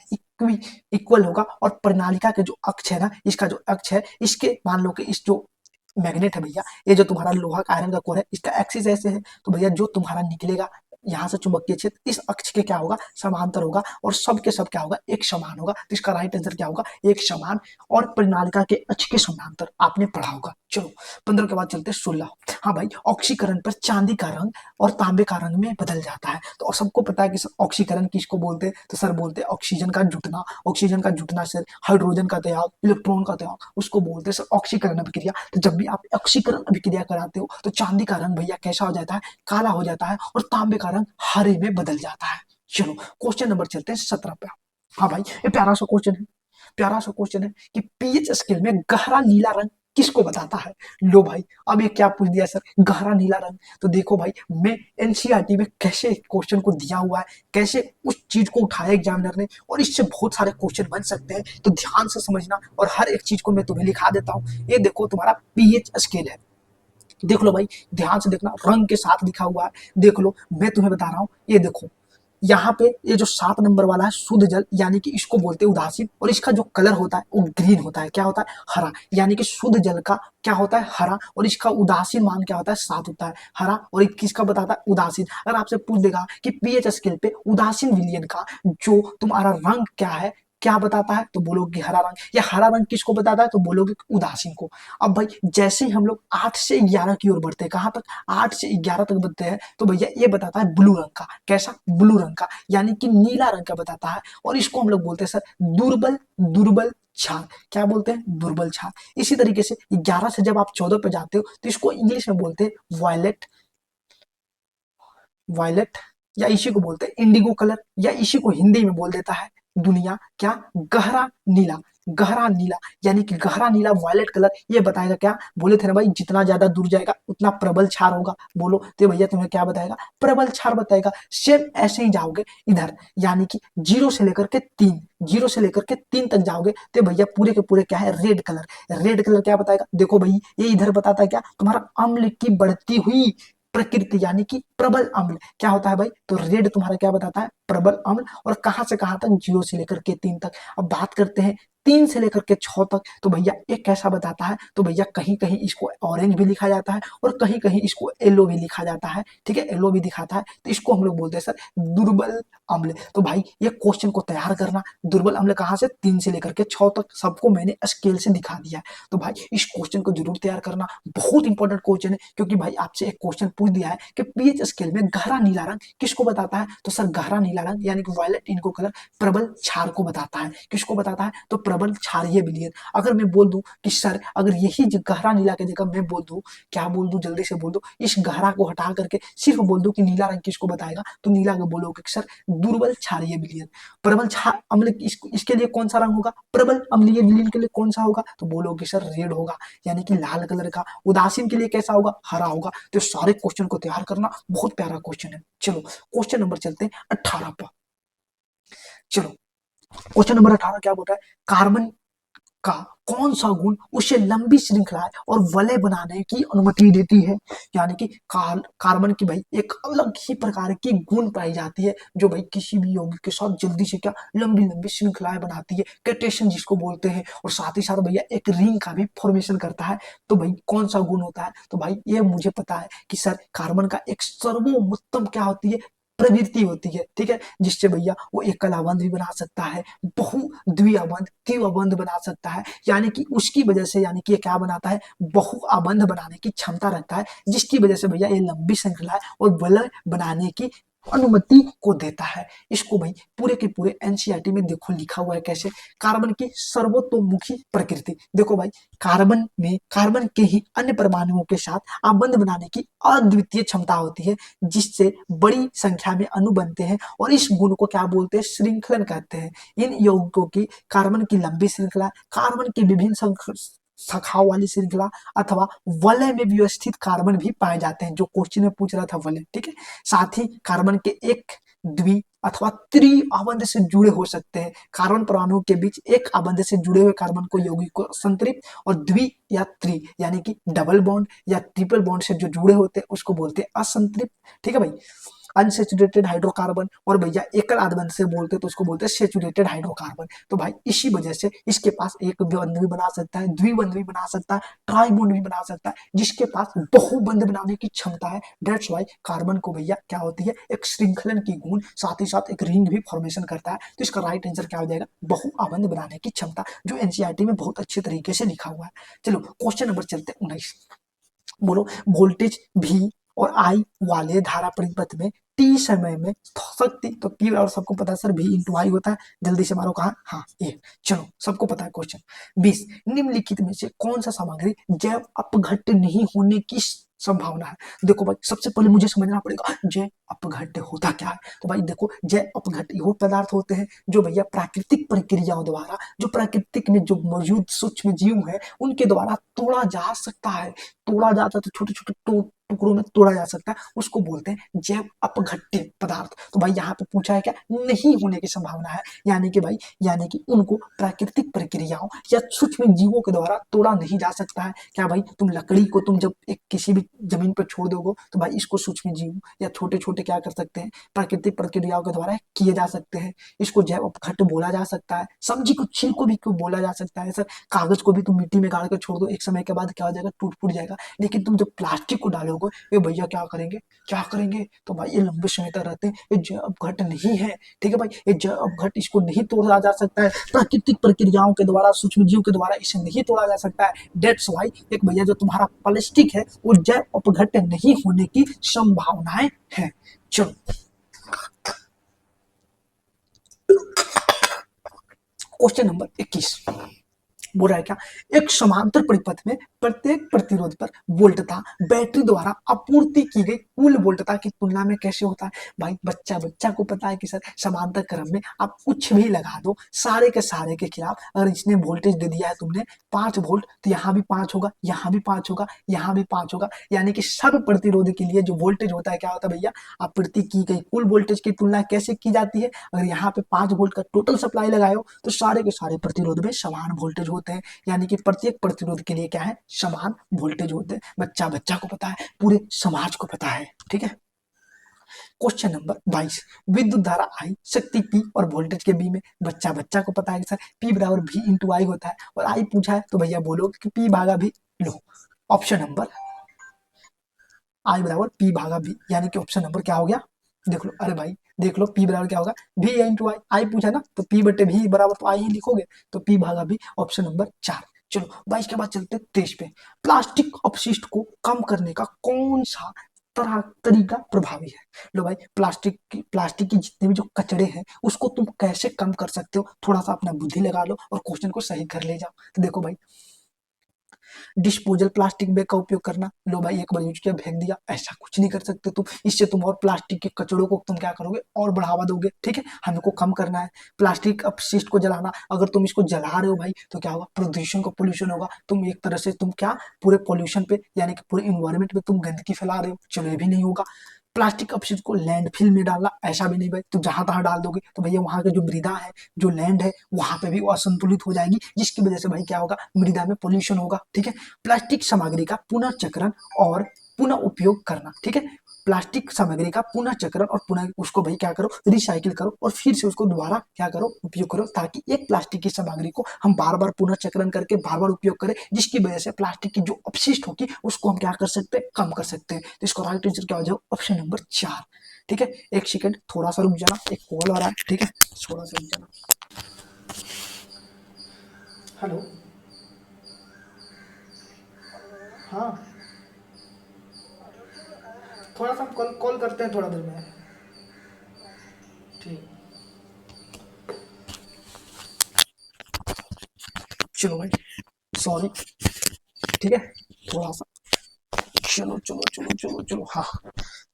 इक्वल होगा, और प्रणालिका के जो अक्ष है ना इसका जो अक्ष है इसके मान लो कि इस जो मैग्नेट है भैया ये जो तुम्हारा लोहा का आयरन का कोर है इसका एक्सिस ऐसे है, तो भैया जो तुम्हारा निकलेगा यहाँ से चुंबकीय क्षेत्र इस अक्ष के क्या होगा समांतर होगा और सब के सब क्या होगा एक समान होगा, तो इसका राइट आंसर क्या होगा एक समान, और प्रणालिका के अक्ष के समांतर आपने पढ़ा होगा। चलो 15 के बाद चलते 16, हाँ भाई ऑक्सीकरण पर चांदी का रंग और तांबे का रंग में बदल जाता है, तो सबको पता है कि सर ऑक्सीकरण किसको बोलते हैं, तो सर बोलते हैं ऑक्सीजन का जुटना, ऑक्सीजन का जुटना सर हाइड्रोजन का त्याग, इलेक्ट्रॉन का त्याग, उसको बोलते हैं सर ऑक्सीकरण अभिक्रिया। तो जब भी आप ऑक्सीकरण अभिक्रिया कराते हो तो चांदी का रंग भैया कैसा हो जाता है, काला हो जाता है, और तांबे का रंग हरे में बदल जाता है। चलो क्वेश्चन नंबर चलते हैं 17 पे। हाँ भाई ये प्यारा सा क्वेश्चन है, प्यारा सा क्वेश्चन है कि पीएच स्केल में गहरा नीला रंग किसको बताता है। लो भाई अब ये क्या पूछ दिया सर, गहरा नीला रंग। तो देखो भाई मैं एनसीईआरटी में कैसे क्वेश्चन को दिया हुआ है, कैसे उस चीज को उठाया एग्जामिनर ने, और इससे बहुत सारे क्वेश्चन बन सकते हैं, तो ध्यान से समझना, और हर एक चीज को मैं तुम्हें लिखा देता हूँ। ये देखो तुम्हारा पीएच स्केल है, देख लो भाई ध्यान से देखना, रंग के साथ लिखा हुआ है, देख लो मैं तुम्हें बता रहा हूँ। ये देखो यहाँ पे ये जो 7 नंबर वाला है शुद्ध जल, यानी कि इसको बोलते हैं उदासीन, और इसका जो कलर होता है वो ग्रीन होता है, क्या होता है, हरा, यानी कि शुद्ध जल का क्या होता है, हरा, और इसका उदासीन मान क्या होता है, 7 होता है, हरा, और किसका बताता है, उदासीन। अगर आपसे पूछ देगा कि पीएच स्केल पे उदासीन विलयन का जो तुम्हारा रंग क्या है, क्या बताता है, तो बोलोगे कि हरा रंग, या हरा रंग किसको बताता है, तो बोलोगे उदासीन को। अब भाई जैसे ही हम लोग 8 से 11 की ओर बढ़ते हैं, कहां तक, 8 से 11 तक बढ़ते हैं, तो भैया ये बताता है ब्लू रंग का, कैसा, ब्लू रंग का, यानी कि नीला रंग का बताता है, और इसको हम लोग बोलते हैं सर दुर्बल, दुर्बल छार, क्या बोलते हैं, दुर्बल छार। इसी तरीके से 11 से जब आप 14 पे जाते हो तो इसको इंग्लिश में बोलते हैं वायलेट, वायलेट, या इसी को बोलते हैं इंडिगो कलर, या इसी को हिंदी में बोल देता है दुनिया क्या, गहरा नीला, गहरा नीला, यानी कि गहरा नीला वायलेट कलर। ये बताएगा क्या, बोले थे ना भाई जितना ज्यादा दूर जाएगा उतना प्रबल छार होगा, बोलो तो भैया तुम्हें क्या बताएगा, प्रबल छार बताएगा। सेम ऐसे ही जाओगे इधर, यानी कि 0 से लेकर के 3, 0 से लेकर के 3 तक जाओगे तो भैया पूरे के पूरे क्या है, रेड कलर, रेड कलर क्या बताएगा, देखो भाई ये इधर बताता है क्या, तुम्हारा अम्ल की बढ़ती हुई प्रकृति, यानी कि प्रबल अम्ल क्या होता है भाई, तो रेड तुम्हारा क्या बताता है, प्रबल अम्ल। और कहां से कहां तक, 0 से लेकर के 3 तक। अब बात करते हैं 3 से लेकर के 6 तक, तो भैया एक कैसा बताता है, तो भैया कहीं कहीं इसको ऑरेंज भी लिखा जाता है, और कहीं कहीं इसको येलो भी लिखा जाता है, ठीक है, येलो भी दिखाता है, तो इसको हम लोग बोलते हैं सर दुर्बल अम्ल। तो भाई ये क्वेश्चन को तैयार करना, दुर्बल अम्ल कहां से, 3 से लेकर के 6 तक, सबको मैंने स्केल से दिखा दिया है। तो भाई इस क्वेश्चन को जरूर तैयार करना, बहुत इंपॉर्टेंट क्वेश्चन है, क्योंकि भाई आपसे एक क्वेश्चन पूछ दिया है कि पीएच स्केल में गहरा नीला रंग किसको बताता है, तो सर गहरा नीला रंग यानी कि वायलेट इनको कलर प्रबल क्षार को बताता है, किसको बताता है, तो प्रबल क्षारीय विलयन। अगर मैं बोल दूं कि सर अगर यही गहरा नीला के जगह मैं बोल दूं, क्या बोल दूं, जल्दी से बोल दो, इस गहरा को हटा करके सिर्फ बोल दो कि नीला रंग किसको बताएगा, तो नीला को बोलोगे सर दुर्बल क्षारीय विलयन। प्रबल क्षार अम्ल इसके लिए कौन सा रंग होगा, प्रबल अम्लीय विलयन के लिए कौन सा होगा, तो बोलोगे सर रेड होगा, यानी कि लाल कलर का। उदासीन के लिए कैसा होगा, हरा होगा। तो सारे क्वेश्चन को तैयार करना, बहुत प्यारा क्वेश्चन है। चलो क्वेश्चन नंबर चलते हैं 18 पर। चलो क्वेश्चन नंबर 18 क्या बोल रहा है, कार्बन का कौन सा गुण उसे लंबी श्रृंखला और वलय बनाने की अनुमति देती है, यानी कि कार्बन की भाई एक अलग ही प्रकार की गुण पाई जाती है, जो भाई किसी भी यौगिक के साथ जल्दी से क्या लंबी लंबी श्रृंखलाएं बनाती है, कैटेशन जिसको बोलते हैं, और साथ ही साथ भैया एक रिंग का भी फॉर्मेशन करता है। तो भाई कौन सा गुण होता है, तो भाई ये मुझे पता है कि सर कार्बन का एक सर्वोत्तम क्या होती है, प्रवृत्ति होती है, ठीक है, जिससे भैया वो एकल अबंध भी बना सकता है, बहु द्विअबंध त्रिअबंध बना सकता है, यानी कि उसकी वजह से, यानी कि ये क्या बनाता है, बहु अबंध बनाने की क्षमता रखता है, जिसकी वजह से भैया ये लंबी श्रृंखला और वलय बनाने की अनुमति को देता है। इसको भाई पूरे के पूरे एनसीईआरटी में देखो लिखा हुआ है कैसे, कार्बन की सर्वतोमुखी प्रकृति। देखो भाई कार्बन में कार्बन के ही अन्य परमाणुओं के साथ आबंध बनाने की अद्वितीय क्षमता होती है, जिससे बड़ी संख्या में अणु बनते हैं, और इस गुण को क्या बोलते हैं, श्रृंखलन कहते हैं। इन यौगिकों की कार्बन की लंबी श्रृंखला, कार्बन की विभिन्न शाखाओं वाली श्रृंखला अथवा वलय में व्यवस्थित कार्बन भी पाए जाते हैं, जो क्वेश्चन में पूछ रहा था वलय, ठीक है। साथ ही कार्बन के एक द्वि अथवा त्रिअबंध से जुड़े हो सकते हैं, कार्बन परमाणु के बीच एक अबंध से जुड़े हुए कार्बन को यौगिक को संतृप्त, और द्वि या त्रि यानी कि डबल बॉन्ड या ट्रिपल बॉन्ड से जो जुड़े होते हैं उसको बोलते हैं असंतृप्त, ठीक है भाई, अनसेचुरेटेड हाइड्रोकार्बन। और भैया एकल आधबंध से बोलते तो उसको बोलते हैं सेचुरेटेड हाइड्रोकार्बन। तो भाई इसी वजह से इसके पास एक बंध भी बना सकता है, द्विबंध भी बना सकता है, ट्राइबॉन्ड भी बना सकता है, जिसके पास बहुबंध बनाने की क्षमता है। दैट्स वाई कार्बन को भैया क्या होती है, एक श्रृंखलन की गुण, साथ ही साथ एक रिंग भी फॉर्मेशन करता है। तो इसका राइट आंसर क्या हो जाएगा, बहुअबंध बनाने की क्षमता, जो एनसीईआरटी में बहुत अच्छे तरीके से लिखा हुआ है। चलो क्वेश्चन नंबर चलते 19, बोलो वोल्टेज भी और आई वाले धारा परिपथ में टी समय में शक्ति, तो पी और सबको पता है सर भी इंटू आई होता है, जल्दी से मारो कहा, हाँ ये, चलो सबको पता है क्वेश्चन। 20 निम्नलिखित में से कौन सा सामग्री जैव अपघट्य नहीं होने की संभावना है। देखो भाई सबसे पहले मुझे समझना पड़ेगा जैव अपघट्य होता क्या है। तो भाई देखो जैव अपघट्य वो पदार्थ होते हैं जो भैया प्राकृतिक प्रक्रियाओं द्वारा, जो प्राकृतिक में जो मौजूद सूक्ष्म जीव है उनके द्वारा तोड़ा जा सकता है, तोड़ा जाता है, तो छोटे छोटे टुकड़ों में तोड़ा जा सकता है, उसको बोलते हैं जैव अपघट्य पदार्थ। तो भाई यहाँ पे पूछा है क्या, नहीं होने की संभावना है, यानी कि भाई यानी कि उनको प्राकृतिक प्रक्रियाओं या सूक्ष्म जीवों के द्वारा तोड़ा नहीं जा सकता है। क्या भाई तुम लकड़ी को तुम जब एक किसी भी जमीन पर छोड़ दोगे तो भाई इसको सूक्ष्म जीव या छोटे छोटे क्या कर सकते हैं, प्राकृतिक प्रक्रियाओं के द्वारा किए जा सकते हैं, इसको जैव अपघट्य बोला जा सकता है। सब्जी को छिल को भी क्यों बोला जा सकता है सर, कागज को भी तुम मिट्टी में गाड़ कर छोड़ दो, एक समय के बाद क्या हो जाएगा, टूट फूट जाएगा, लेकिन तुम जब प्लास्टिक को डालोगे ये भैया क्या करेंगे, क्या करेंगे, तो भाई ये लंबे समय तक रहते हैं, ये जैव अपघट्य नहीं है। ठीक है भाई, ये जैव अपघट्य इसको नहीं तोड़ा जा सकता है, प्राकृतिक प्रक्रियाओं के द्वारा सूक्ष्म जीव के द्वारा इसे नहीं तोड़ा जा सकता है। डेट्स वाई एक भैया जो तुम्हारा प्लास्टिक है वो जैव अपघट्य नहीं होने की संभावनाएं है। चलो क्वेश्चन नंबर 21 बोल रहा है क्या, एक समांतर परिपथ में प्रत्येक प्रतिरोध पर वोल्टता बैटरी द्वारा आपूर्ति की गई कुल वोल्टता की तुलना में कैसे होता है। भाई बच्चा को पता है कि सर समांतर क्रम में आप कुछ भी लगा दो सारे के खिलाफ, अगर इसने वोल्टेज दे दिया है तुमने 5 वोल्ट, तो यहाँ भी 5 होगा, यहाँ भी 5 होगा, यहाँ भी 5 होगा, यानी कि सब प्रतिरोध के लिए जो वोल्टेज होता है क्या होता है भैया, आपूर्ति की गई कुल वोल्टेज की तुलना कैसे की जाती है। अगर यहाँ पे 5 वोल्ट का टोटल सप्लाई लगाए हो तो सारे के सारे प्रतिरोध में समान वोल्टेज होते हैं, यानी कि प्रत्येक प्रतिरोध के लिए क्या है, समान वोल्टेज होते हैं। बच्चा को पता है, पूरे समाज को पता है। ठीक है, क्वेश्चन नंबर 22 विद्युत धारा आई शक्ति पी और वोल्टेज के बी में, बच्चा को पता है कि सर पी बराबर वी इंटू आई होता है, और आई पूछा है तो भैया बोलोगे कि पी भागा भी, लो ऑप्शन नंबर आई बराबर पी भागा बी, यानी कि ऑप्शन नंबर क्या हो गया, देख लो, अरे भाई देख लो पी बराबर क्या होगा, वी इंटू आई, आई पूछा ना तो पी बटे वी बराबर तो आई ही लिखोगे, तो पी भागा बी ऑप्शन नंबर 4। चलो 22 के बाद चलते 23 पे, प्लास्टिक अपशिष्ट को कम करने का कौन सा तरीका प्रभावी है। लो भाई प्लास्टिक की जितने भी जो कचरे हैं उसको तुम कैसे कम कर सकते हो, थोड़ा सा अपना बुद्धि लगा लो और क्वेश्चन को सही कर ले जाओ। तो देखो भाई डिस्पोजल प्लास्टिक बैग का उपयोग करना, लो भाई एक बार यूज किया फेंक दिया, ऐसा कुछ नहीं कर सकते तुम, इससे तुम और प्लास्टिक के कचड़ों को तुम क्या करोगे और बढ़ावा दोगे। ठीक है, हमको कम करना है। प्लास्टिक अपशिष्ट को जलाना, अगर तुम इसको जला रहे हो भाई तो क्या होगा, प्रदूषण का पोल्यूशन होगा, तुम एक तरह से तुम क्या पूरे पोल्यूशन पे यानी कि पूरे इन्वायरमेंट पे तुम गंदगी फैला रहे हो, चलो ये भी नहीं होगा। प्लास्टिक अपशिष्ट को लैंडफिल में डालना, ऐसा भी नहीं भाई, तुम जहां तहां डाल दोगे तो भैया वहां का जो मृदा है जो लैंड है वहां पे भी असंतुलित हो जाएगी, जिसकी वजह से भाई क्या होगा, मृदा में पोल्यूशन होगा। ठीक है, प्लास्टिक सामग्री का पुनर्चक्रण और पुनः उपयोग करना। ठीक है, प्लास्टिक सामग्री का पुनः चक्रण और पुनः उसको भाई क्या करो, रिसाइकिल करो और फिर से उसको दोबारा क्या करो, उपयोग करो, ताकि एक प्लास्टिक की सामग्री को हम बार बार पुनः चक्रण करके बार बार उपयोग करें, जिसकी वजह से प्लास्टिक की जो अपशिष्ट होगी उसको हम क्या कर सकते हैं, कम कर सकते हैं। तो इसको राइट आंसर क्या हो जाए, ऑप्शन नंबर 4। ठीक है, एक सेकंड थोड़ा सा रुक जाना, एक कॉल आ रहा है। ठीक है, थोड़ा सा रुक जाना। हेलो, हाँ थोड़ा सा कॉल कॉल करते हैं थोड़ा देर में। ठीक, चलो भाई सॉरी। ठीक है, थोड़ा सा, चलो हाँ,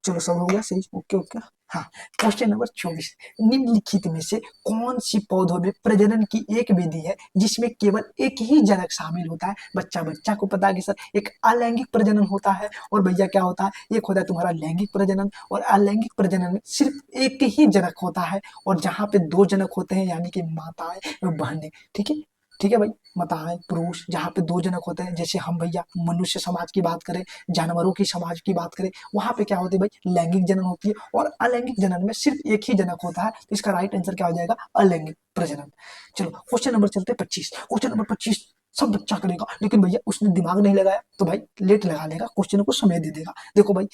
चलो सब हो गया सही, ओके ओके। हाँ, क्वेश्चन नंबर 24 निम्नलिखित में से कौन सी पौधों में प्रजनन की एक विधि है जिसमें केवल एक ही जनक शामिल होता है। बच्चा को पता है कि सर एक अलैंगिक प्रजनन होता है और भैया क्या होता है, एक होता है तुम्हारा लैंगिक प्रजनन, और अलैंगिक प्रजनन में सिर्फ एक ही जनक होता है, और जहाँ पे 2 जनक होते हैं यानी कि माताएं और बहनें। ठीक है, ठीक है भाई, माताएं पुरुष जहाँ पे 2 जनक होते हैं, जैसे हम भैया मनुष्य समाज की बात करें, जानवरों की समाज की बात करें, वहां पे क्या होती है भाई, लैंगिक जनन होती है, और अलैंगिक जनन में सिर्फ एक ही जनक होता है, तो इसका राइट आंसर क्या हो जाएगा, अलैंगिक प्रजनन। चलो क्वेश्चन नंबर चलते हैं 25, क्वेश्चन नंबर 25 सब बच्चा करेगा, लेकिन भैया उसने दिमाग नहीं लगाया तो भाई लेट लगा लेगा, क्वेश्चन को समय दे देगा। देखो भाई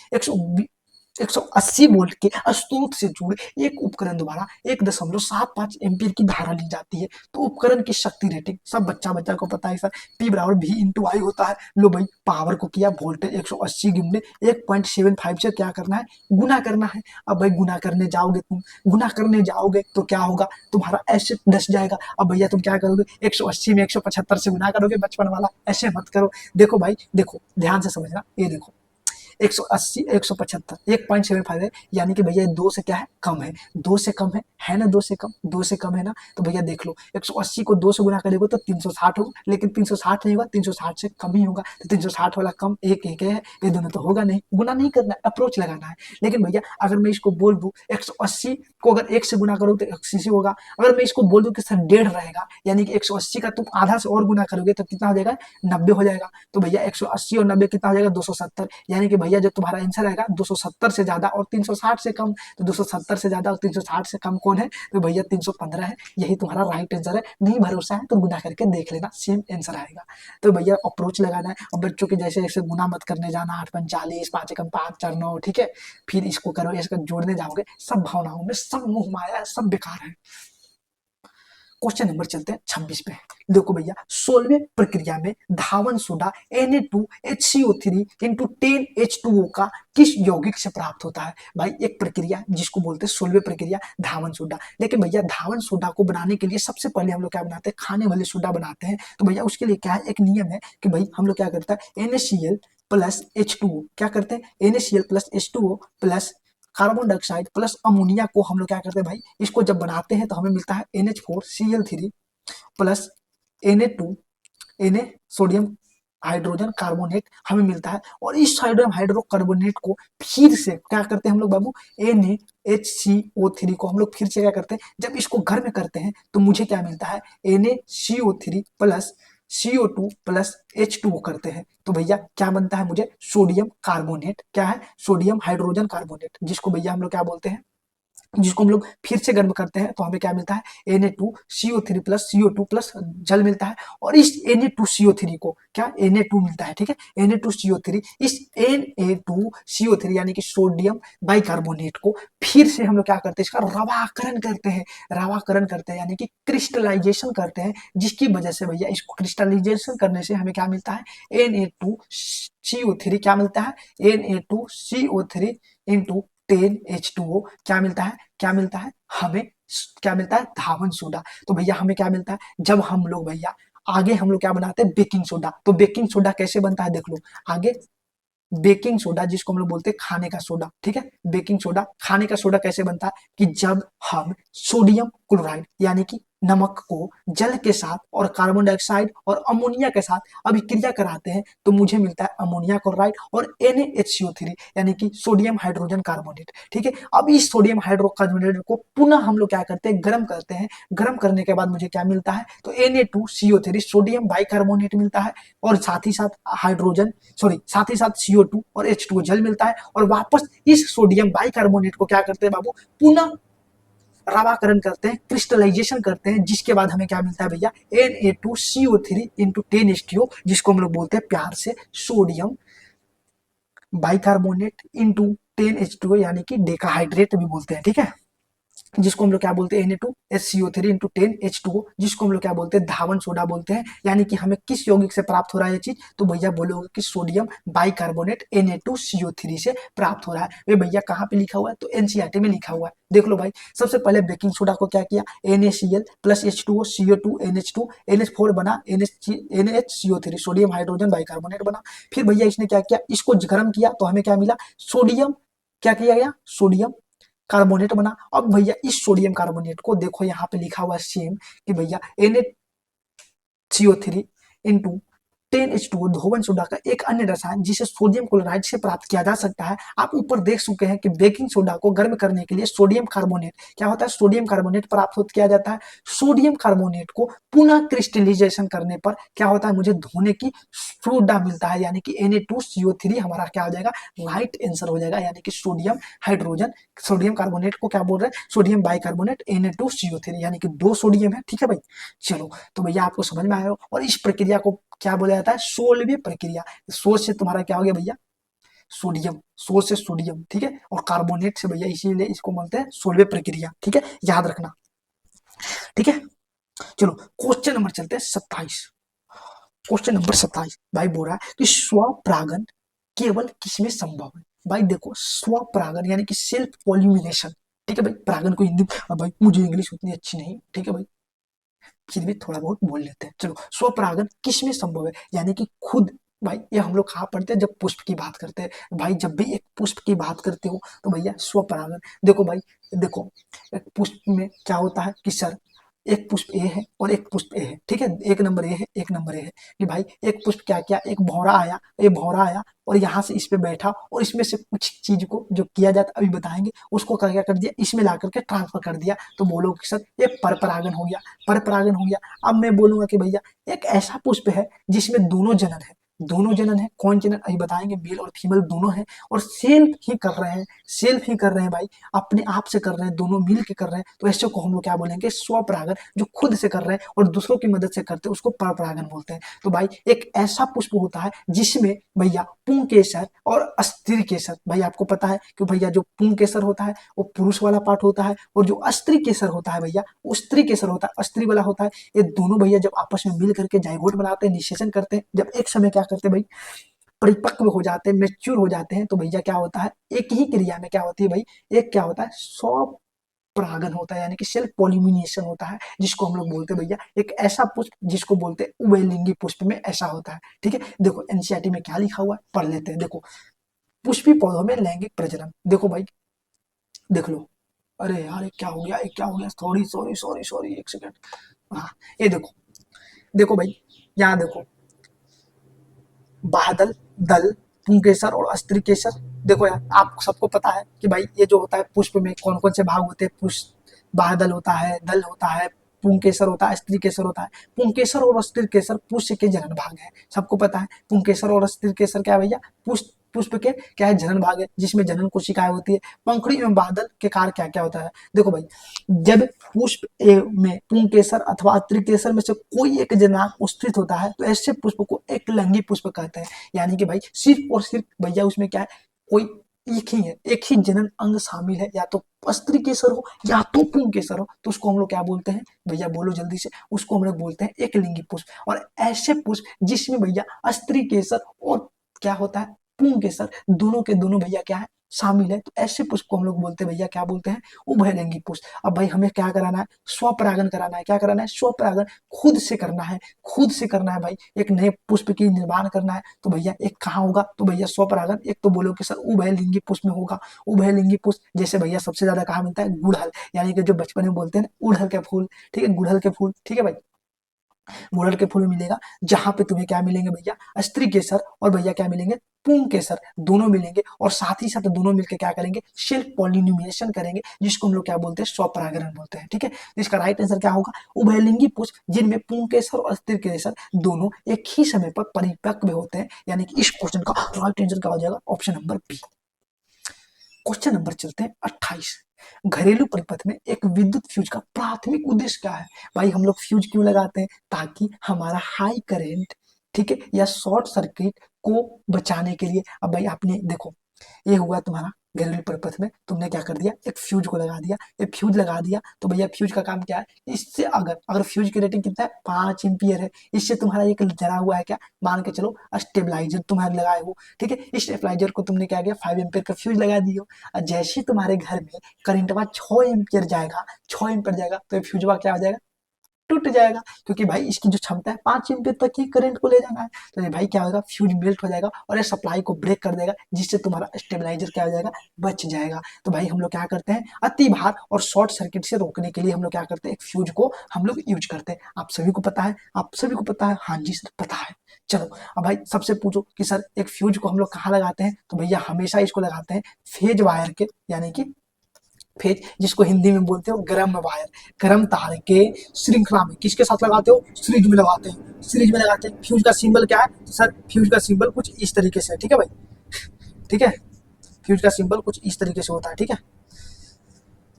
180 वोल्ट के स्रोत से जुड़े एक उपकरण द्वारा 1.75 एम्पीयर की धारा ली जाती है। तो उपकरण की शक्ति रेटिंग सब बच्चा बच्चा को पता है सर, P बराबर V इंटू आई होता है। लो भाई, पावर को किया वोल्टेज 180 गुने 1.75 से क्या करना है, गुना करना है। अब भाई गुना करने जाओगे, तुम गुना करने जाओगे तो क्या होगा, तुम्हारा ऐसे डस जाएगा। अब भैया तुम क्या करोगे, 180 में 175 से गुना करोगे, बचपन वाला ऐसे मत करो। देखो भाई देखो, ध्यान से समझना, ये देखो 180 175 1.75 है, यानी कि भैया दो से क्या है, कम है, दो से कम है ना, दो से कम है ना। तो भैया देख लो, 180 को दो से गुना करेगा तो 360 होगा, लेकिन 360 नहीं होगा, 360 से कम ही होगा। तो 360 वाला कम एक एक है, ये दोनों तो होगा नहीं, गुना नहीं करना है, अप्रोच लगाना है। लेकिन भैया अगर मैं इसको बोल दूं 180 को अगर एक से गुना करो तो 180 होगा। अगर मैं इसको बोल दूं कि सर 1.5 रहेगा, यानी कि 180 का तुम आधा से और गुना करोगे तो कितना हो जाएगा, 90 हो जाएगा। तो भैया 180 और 90 कितना हो जाएगा, 270। यानी कि भैया जो तुम्हारा आंसर आएगा 270 से ज्यादा और 360 से कम। तो 270 से ज्यादा और 360 से कम कौन है, तो भैया 315 है। यही तुम्हारा राइट आंसर है। नहीं भरोसा है तो गुना करके देख लेना, सेम आंसर आएगा। तो भैया अप्रोच लगाना है। और बच्चों के जैसे ऐसे गुना मत करने जाना, 8×5 = 40, 5×5 = 9, ठीक है। फिर इसको करो, इसका जोड़ने जाओगे, सब भावनाओं में, सब मुंह माया है, सब बेकार है। क्वेश्चन नंबर चलते हैं 26 पे। देखो भैया, 16वें प्रक्रिया में धावन सोडा Na2HCO3 इंटू 10H2O का किस यौगिक से प्राप्त होता है। भाई एक प्रक्रिया जिसको बोलते हैं 16वें प्रक्रिया धावन सोडा। लेकिन भैया धावन सोडा को बनाने के लिए सबसे पहले हम लोग क्या बनाते हैं, खाने वाले सोडा बनाते हैं। तो भैया उसके लिए क्या है, एक नियम है कि भाई हम लोग क्या करते हैं, NaCl प्लस H2O, क्या करते हैं, NaCl plus H2O plus carbon dioxide plus ammonia को हम लोग क्या करते हैं भाई, इसको जब बनाते हैं तो हमें मिलता है NH4Cl3 plus Na sodium hydrogen carbonate हमें मिलता है। और इस सोडियम हाइड्रोकार्बोनेट को फिर से क्या करते हैं हम लोग बाबू, NaHCO3 को हम लोग फिर से क्या करते हैं, जब इसको घर में करते हैं तो मुझे क्या मिलता है, NaCO3 plus CO2 plus H2O करते हैं। तो भैया क्या बनता है मुझे, सोडियम कार्बोनेट, क्या है, सोडियम हाइड्रोजन कार्बोनेट, जिसको भैया हम लोग क्या बोलते हैं, जिसको हम लोग फिर से गर्म करते हैं तो हमें क्या मिलता है, Na2CO3 प्लस CO2 प्लस जल मिलता है। और इस Na2CO3 को क्या, Na2 मिलता है, ठीक है, Na2CO3, इस Na2CO3 यानी कि सोडियम बाइकार्बोनेट को फिर से हम लोग क्या करते हैं, इसका रवाकरण करते हैं, रवाकरण करते हैं यानी कि क्रिस्टलाइजेशन करते हैं, जिसकी वजह से भैया इसको क्रिस्टलाइजेशन करने से हमें क्या मिलता है, Na2CO3 क्या मिलता है, Na2CO3 इंटू 10H2O क्या मिलता है, क्या मिलता है हमें, क्या मिलता है, धावन सोडा। तो भैया हमें क्या मिलता है, जब हम लोग भैया आगे हम लोग क्या बनाते हैं, बेकिंग सोडा। तो बेकिंग सोडा कैसे बनता है देख लो आगे, बेकिंग सोडा जिसको हम लोग बोलते हैं खाने का सोडा, ठीक है, बेकिंग सोडा खाने का सोडा कैसे बनता है, कि जब हम सोडियम क्लोराइड यानी कि नमक को जल के साथ और कार्बन डाइऑक्साइड और अमोनिया के साथ अभिक्रिया कराते हैं तो मुझे मिलता है अमोनिया क्लोराइड और NaHCO3 यानी कि सोडियम हाइड्रोजन कार्बोनेट, ठीक है। अब इस सोडियम हाइड्रोकार्बोनेट को पुनः हम लोग क्या करते हैं, गर्म करते हैं। गर्म करने के बाद मुझे क्या मिलता है, तो Na2CO3 सोडियम बाइकार्बोनेट मिलता है, और साथ ही साथ हाइड्रोजन, सॉरी साथ ही साथ CO2 और H2O जल मिलता है। और वापस इस सोडियम बाइकार्बोनेट को क्या करते हैं बाबू, पुनः रवाकरण करते हैं, क्रिस्टलाइजेशन करते हैं, जिसके बाद हमें क्या मिलता है भैया, Na2CO3 इंटू 10H2O, जिसको हम लोग बोलते हैं प्यार से सोडियम बाइकार्बोनेट इंटू 10H2O यानी कि डेकाहाइड्रेट भी बोलते हैं, ठीक है, जिसको हम लोग क्या बोलते हैं, Na2HCO3 इंटू 10H2O, जिसको हम लोग क्या बोलते हैं, धावन सोडा बोलते हैं। यानी कि हमें किस यौगिक से प्राप्त हो रहा है ये चीज, तो भैया बोलोगे कि सोडियम बाइकार्बोनेट Na2CO3 से प्राप्त हो रहा है। ये भैया कहाँ पे लिखा हुआ है, तो NCERT में लिखा हुआ है, देख लो भाई। सबसे पहले बेकिंग सोडा को क्या किया, NaCl plus H2O CO2 NH2 NH4 बना, NaHCO3 सोडियम हाइड्रोजन बाइकार्बोनेट बना। फिर भैया इसने क्या किया, इसको गर्म किया तो हमें क्या मिला, सोडियम, क्या किया गया, सोडियम कार्बोनेट बना। अब भैया इस सोडियम कार्बोनेट को देखो यहाँ पे लिखा हुआ है सेम, कि भैया NaCO3 इंटू 10H2O धोवन सोडा का एक अन्य रसायन जिसे सोडियम क्लोराइड से प्राप्त किया जा सकता है। आप ऊपर देख चुके हैं कि बेकिंग सोडा को गर्म करने के लिए सोडियम कार्बोनेट क्या होता है, सोडियम कार्बोनेट प्राप्त किया जाता है। सोडियम कार्बोनेट को पुनः क्रिस्टलाइजेशन करने पर क्या होता है, मुझे धोने की सोडा मिलता है, यानी कि Na2CO3 हमारा क्या हो जाएगा, राइट आंसर हो जाएगा। यानी कि सोडियम हाइड्रोजन, सोडियम कार्बोनेट को क्या बोल रहे हैं, सोडियम बाइकार्बोनेट Na2CO3, यानी कि दो सोडियम है, ठीक है भाई। चलो तो भैया आपको समझ में आया। और इस प्रक्रिया को क्या बोला जाता है, 16वीं प्रक्रिया। 16 से तुम्हारा क्या हो गया भैया, सोडियम, सोल से सोडियम, ठीक है, और कार्बोनेट से भैया इसीलिए इसको बोलते हैं सोलवे प्रक्रिया, ठीक है, याद रखना, ठीक है। चलो क्वेश्चन नंबर चलते हैं 27। क्वेश्चन नंबर 27 भाई बोल रहा है कि स्वपरागन केवल किसमें संभव है। भाई देखो स्वपरागन यानी कि सेल्फ पॉलिनेशन, ठीक है भाई, परागन को हिंदी, अब भाई मुझे इंग्लिश उतनी अच्छी नहीं, ठीक है भाई, फिर भी थोड़ा बहुत बोल लेते हैं। चलो स्वपरागन किसमें संभव है, यानी कि खुद, भाई ये हम लोग कहाँ पढ़ते हैं, जब पुष्प की बात करते हैं। भाई जब भी एक पुष्प की बात करते हो तो भैया स्वपरागन, देखो भाई, देखो एक पुष्प में क्या होता है कि सर एक पुष्प ए है और एक पुष्प ए है, ठीक है, एक नंबर ए है एक नंबर ए है, कि भाई एक पुष्प क्या किया, एक भौरा आया, ये भौरा आया और यहाँ से इस पे बैठा और इसमें से कुछ चीज को जो किया जाता अभी बताएंगे उसको क्या कर दिया, इसमें ला करके ट्रांसफर कर दिया, तो बोलो कि सर ये परपरागन हो गया, परपरागन हो गया। अब मैं बोलूंगा कि भैया एक ऐसा पुष्प है जिसमें दोनों जनन है, दोनों जनन है, कौन जनन अभी बताएंगे, मेल और फीमेल दोनों है, और सेल्फ ही कर रहे हैं, सेल्फ ही कर रहे हैं भाई, अपने आप से कर रहे हैं, दोनों मिल के कर रहे हैं, तो ऐसे को हम लोग क्या बोलेंगे, स्वपरागन। जो खुद से कर रहे हैं और दूसरों की मदद से करते हैं उसको परपरागन बोलते हैं। तो भाई एक ऐसा पुष्प होता है जिसमें भैया पुंकेसर और स्त्री केसर, भाई आपको पता है कि भैया जो पुंकेसर होता है वो पुरुष वाला पार्ट होता है, और जो स्त्री केसर होता है भैया वो स्त्री केसर होता है, स्त्री वाला होता है। ये दोनों भैया जब आपस में मिल करके जाइगोट बनाते हैं, निषेचन करते हैं, जब एक समय क्या करते हैं भाई, परिपक्व हो जाते हैं, मेच्योर हो जाते हैं, तो भैया क्या होता है, एक ही क्रिया में क्या होती है भाई, एक क्या होता है स्वपरागन होता है, यानी कि सेल्फ पॉलिनेशन होता है, जिसको हम लोग बोलते हैं भैया एक ऐसा पुष्प जिसको बोलते हैं उभयलिंगी पुष्प में ऐसा होता है, ठीक है। देखो एनसीईआरटी में क्या लिखा हुआ है पढ़ लेते हैं। देखो पुष्पी पौधों में लैंगिक प्रजनन, देखो भाई देख लो, अरे यार ये क्या हो गया, ये क्या हो गया, सॉरी सॉरी सॉरी सॉरी, एक सेकंड। हाँ ये देखो, देखो भाई यहाँ देखो, बादल, दल, पुंकेसर और स्त्रीकेसर। देखो यार आप सबको पता है कि भाई ये जो होता है पुष्प में कौन कौन से भाग होते हैं, पुष्प बादल होता है, दल होता है, पुंकेसर होता है, स्त्रीकेसर होता है। पुंकेसर और स्त्रीकेसर पुष्प के जनन भाग है, सबको पता है। पुंकेसर और स्त्रीकेसर क्या है भैया, पुष्प पुष्प के क्या है, जनन भाग है, जिसमें जनन कोशिकाएं होती है। पंखुड़ी एवं बादल के कार्य क्या क्या होता है, देखो भाई जब पुष्प ए में पुंकेसर अथवा त्रिकेसर में से कोई एक जनांग स्थित होता है तो ऐसे पुष्प को एक लिंगी पुष्प कहते हैं। यानी कि भाई सिर्फ और सिर्फ भैया उसमें क्या है, कोई एक ही है, एक ही जनन अंग शामिल है, या तो स्त्रीकेसर हो या तो पुंकेसर हो, तो उसको हम लोग क्या बोलते हैं भैया, बोलो जल्दी से, उसको हम लोग बोलते हैं एक लिंगी पुष्प। और ऐसे पुष्प जिसमें भैया स्त्रीकेसर और क्या होता है पुंकेसर, दोनों के दोनों भैया क्या है शामिल है, तो ऐसे पुष्प को हम लोग बोलते हैं भैया, क्या बोलते हैं, उभयलिंगी पुष्प। अब भाई हमें क्या कराना है, स्वपरागन कराना है, क्या कराना है, स्वपरागन खुद से करना है, खुद से करना है भाई, एक नए पुष्प की निर्माण करना है, तो भैया एक कहाँ होगा, तो भैया स्वपरागन एक तो बोलो कि सर उभयलिंगी पुष्प में होगा। उभयलिंगी पुष्प जैसे भैया सबसे ज्यादा कहाँ मिलता है, गुड़हल, यानी कि जो बचपन में बोलते हैं ना उड़हल के फूल, ठीक है, गुड़हल के फूल, ठीक है भाई, गुड़हल के फूल मिलेगा, जहां पे तुम्हें क्या मिलेंगे भैया, स्त्री केसर और भैया क्या मिलेंगे, पुंकेसर, दोनों मिलेंगे, और साथ ही साथ दोनों मिलकर क्या करेंगे, सेल्फ पॉलिनेशन करेंगे, जिसको हम लोग क्या बोलते हैं, स्वपरागण बोलते हैं, ठीक है। इसका राइट आंसर क्या होगा, उभयलिंगी पुष्प जिनमें पुंकेसर और स्त्री केसर दोनों एक ही समय पर परिपक्व होते हैं, यानी कि इस क्वेश्चन का राइट आंसर क्या हो जाएगा, option number B. Question number चलते हैं 28। घरेलू परिपथ में एक विद्युत फ्यूज का प्राथमिक उद्देश्य क्या है। भाई हम लोग फ्यूज क्यों लगाते हैं, ताकि हमारा हाई करंट, ठीक है, या शॉर्ट सर्किट को बचाने के लिए। अब भाई आपने देखो ये हुआ तुम्हारा घरेलू परिपथ में, तुमने क्या कर दिया, एक फ्यूज को लगा दिया, ये फ्यूज लगा दिया, तो भैया फ्यूज का काम क्या है, इससे अगर अगर फ्यूज की रेटिंग कितना है, 5 एम्पियर है, इससे तुम्हारा एक जरा हुआ है क्या, मान के चलो स्टेबलाइजर तुम्हारे लगाए हो, ठीक है, इस स्टेबलाइजर को तुमने क्या किया, 5 एम्पियर का फ्यूज लगा दियो, और जैसे ही तुम्हारे घर में करंटवा 6 एम्पियर जाएगा, 6 एम्पियर जाएगा, तो फ्यूजवा क्या हो जाएगा, टूट जाएगा, क्योंकि भाई इसकी जो क्षमता है 5 एम्पियर तक ही करंट को ले जाना है, तो ये भाई क्या होगा, फ्यूज मेल्ट हो जाएगा और ये सप्लाई को ब्रेक कर देगा, जिससे तुम्हारा स्टेबलाइजर क्या हो जाएगा, बच जाएगा। तो भाई हम लोग क्या करते हैं, अति भार और शॉर्ट सर्किट से रोकने के लिए हम लोग क्या करते हैं, एक फ्यूज को हम लोग यूज करते हैं। आप सभी को पता है, आप सभी को पता है, हाँ जी सर पता है। चलो अब भाई सबसे पूछो कि सर एक फ्यूज को हम लोग कहाँ लगाते हैं, तो भैया हमेशा इसको लगाते हैं फेज वायर के, यानी कि फेज, जिसको हिंदी में बोलते हो गर्म वायर, गर्म तार के श्रृंखला में किसके साथ लगाते हो, सीरीज में लगाते हैं, सीरीज में लगाते हैं। फ्यूज का सिंबल क्या है सर, फ्यूज का सिंबल कुछ इस तरीके से है, ठीक है भाई, ठीक है, फ्यूज का सिंबल कुछ इस तरीके से होता है, ठीक है।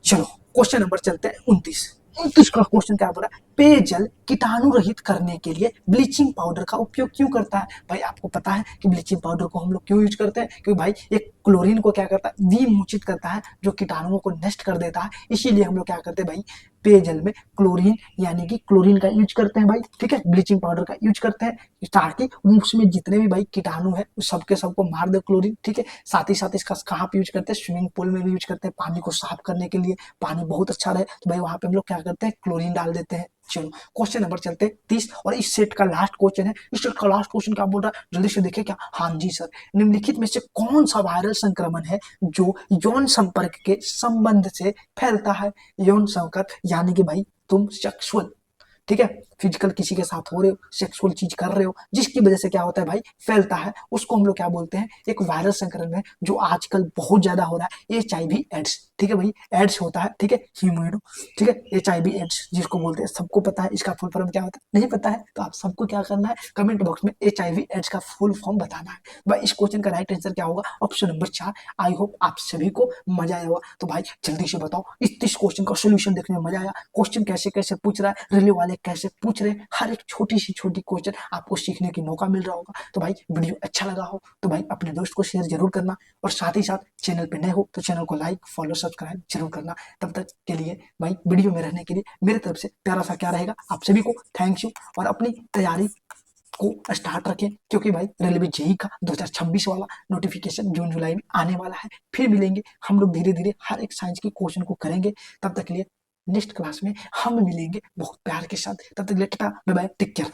चलो क्वेश्चन नंबर चलते हैं 29। 29 का क्वेश्चन क्या बोला, पेयजल कीटाणु रहित करने के लिए ब्लीचिंग पाउडर का उपयोग क्यों करता है? भाई आपको पता है कि ब्लीचिंग पाउडर को हम लोग क्यों यूज करते हैं? क्योंकि भाई ये क्लोरीन को क्या करता है, विमोचित करता है, जो कीटाणुओं को नष्ट कर देता है। इसीलिए हम लोग क्या करते हैं भाई, पेयजल में क्लोरीन यानी कि क्लोरीन का यूज करते हैं भाई, ठीक है, ब्लीचिंग पाउडर का यूज करते हैं, ताकि उसमें जितने भी भाई कीटाणु है उस सबके सबको मार दे क्लोरीन, ठीक है। साथ ही साथ इसका कहाँ पे यूज करते हैं, स्विमिंग पूल में भी यूज करते हैं, पानी को साफ करने के लिए, पानी बहुत अच्छा रहे तो भाई वहां पे हम लोग क्या करते हैं, क्लोरीन डाल देते हैं। चलो क्वेश्चन नंबर चलते हैं 30, और इस सेट का लास्ट क्वेश्चन है। इस सेट का लास्ट क्वेश्चन क्या बोल रहा है, जल्दी से देखे क्या। हाँ जी सर, निम्नलिखित में से कौन सा वायरल संक्रमण है जो यौन संपर्क के संबंध से फैलता है? यौन संपर्क यानी कि भाई तुम सेक्सुअल, ठीक है, फिजिकल किसी के साथ हो रहे हो, सेक्सुअल चीज कर रहे हो, जिसकी वजह से क्या होता है भाई, फैलता है, उसको हम लोग क्या बोलते हैं, एक वायरल संक्रमण है जो आजकल बहुत ज्यादा हो रहा है, HIV एड्स, ठीक है भाई, एड्स होता है, ठीक है, ह्यूमोइडो, ठीक है, HIV एड्स जिसको बोलते हैं, सबको पता है इसका फुल फॉर्म क्या होता है, नहीं पता है तो आप सबको क्या करना है, कमेंट बॉक्स में HIV एड्स का फुल फॉर्म बताना है भाई। इस क्वेश्चन का राइट आंसर क्या होगा, ऑप्शन नंबर 4। आई होप आप सभी को मजा आया होगा। तो भाई जल्दी से बताओ, इस क्वेश्चन का सोल्यूशन देखने में मजा आया, क्वेश्चन कैसे कैसे पूछ रहा है, रिले वाले कैसे पूछ रहे हैं, हर एक छोटी सी छोटी क्वेश्चन आपको सीखने की मौका मिल रहा होगा। तो भाई वीडियो अच्छा लगा हो तो भाई अपने दोस्त को शेयर जरूर करना, और साथ ही साथ चैनल पे नए हो तो चैनल को लाइक फॉलो सब्सक्राइब जरूर करना। तब तक के लिए भाई वीडियो में रहने के लिए मेरे तरफ से प्यारा सा क्या रहेगा, आप सभी को थैंक यू, और अपनी तैयारी को स्टार्ट रखें, क्योंकि भाई रेलवे जेई का 2026 वाला नोटिफिकेशन जून जुलाई में आने वाला है। फिर मिलेंगे हम लोग धीरे धीरे, हर एक साइंस की क्वेश्चन को करेंगे। तब तक के लिए नेक्स्ट क्लास में हम मिलेंगे बहुत प्यार के साथ, तब तक के लिए tata bye bye, take care.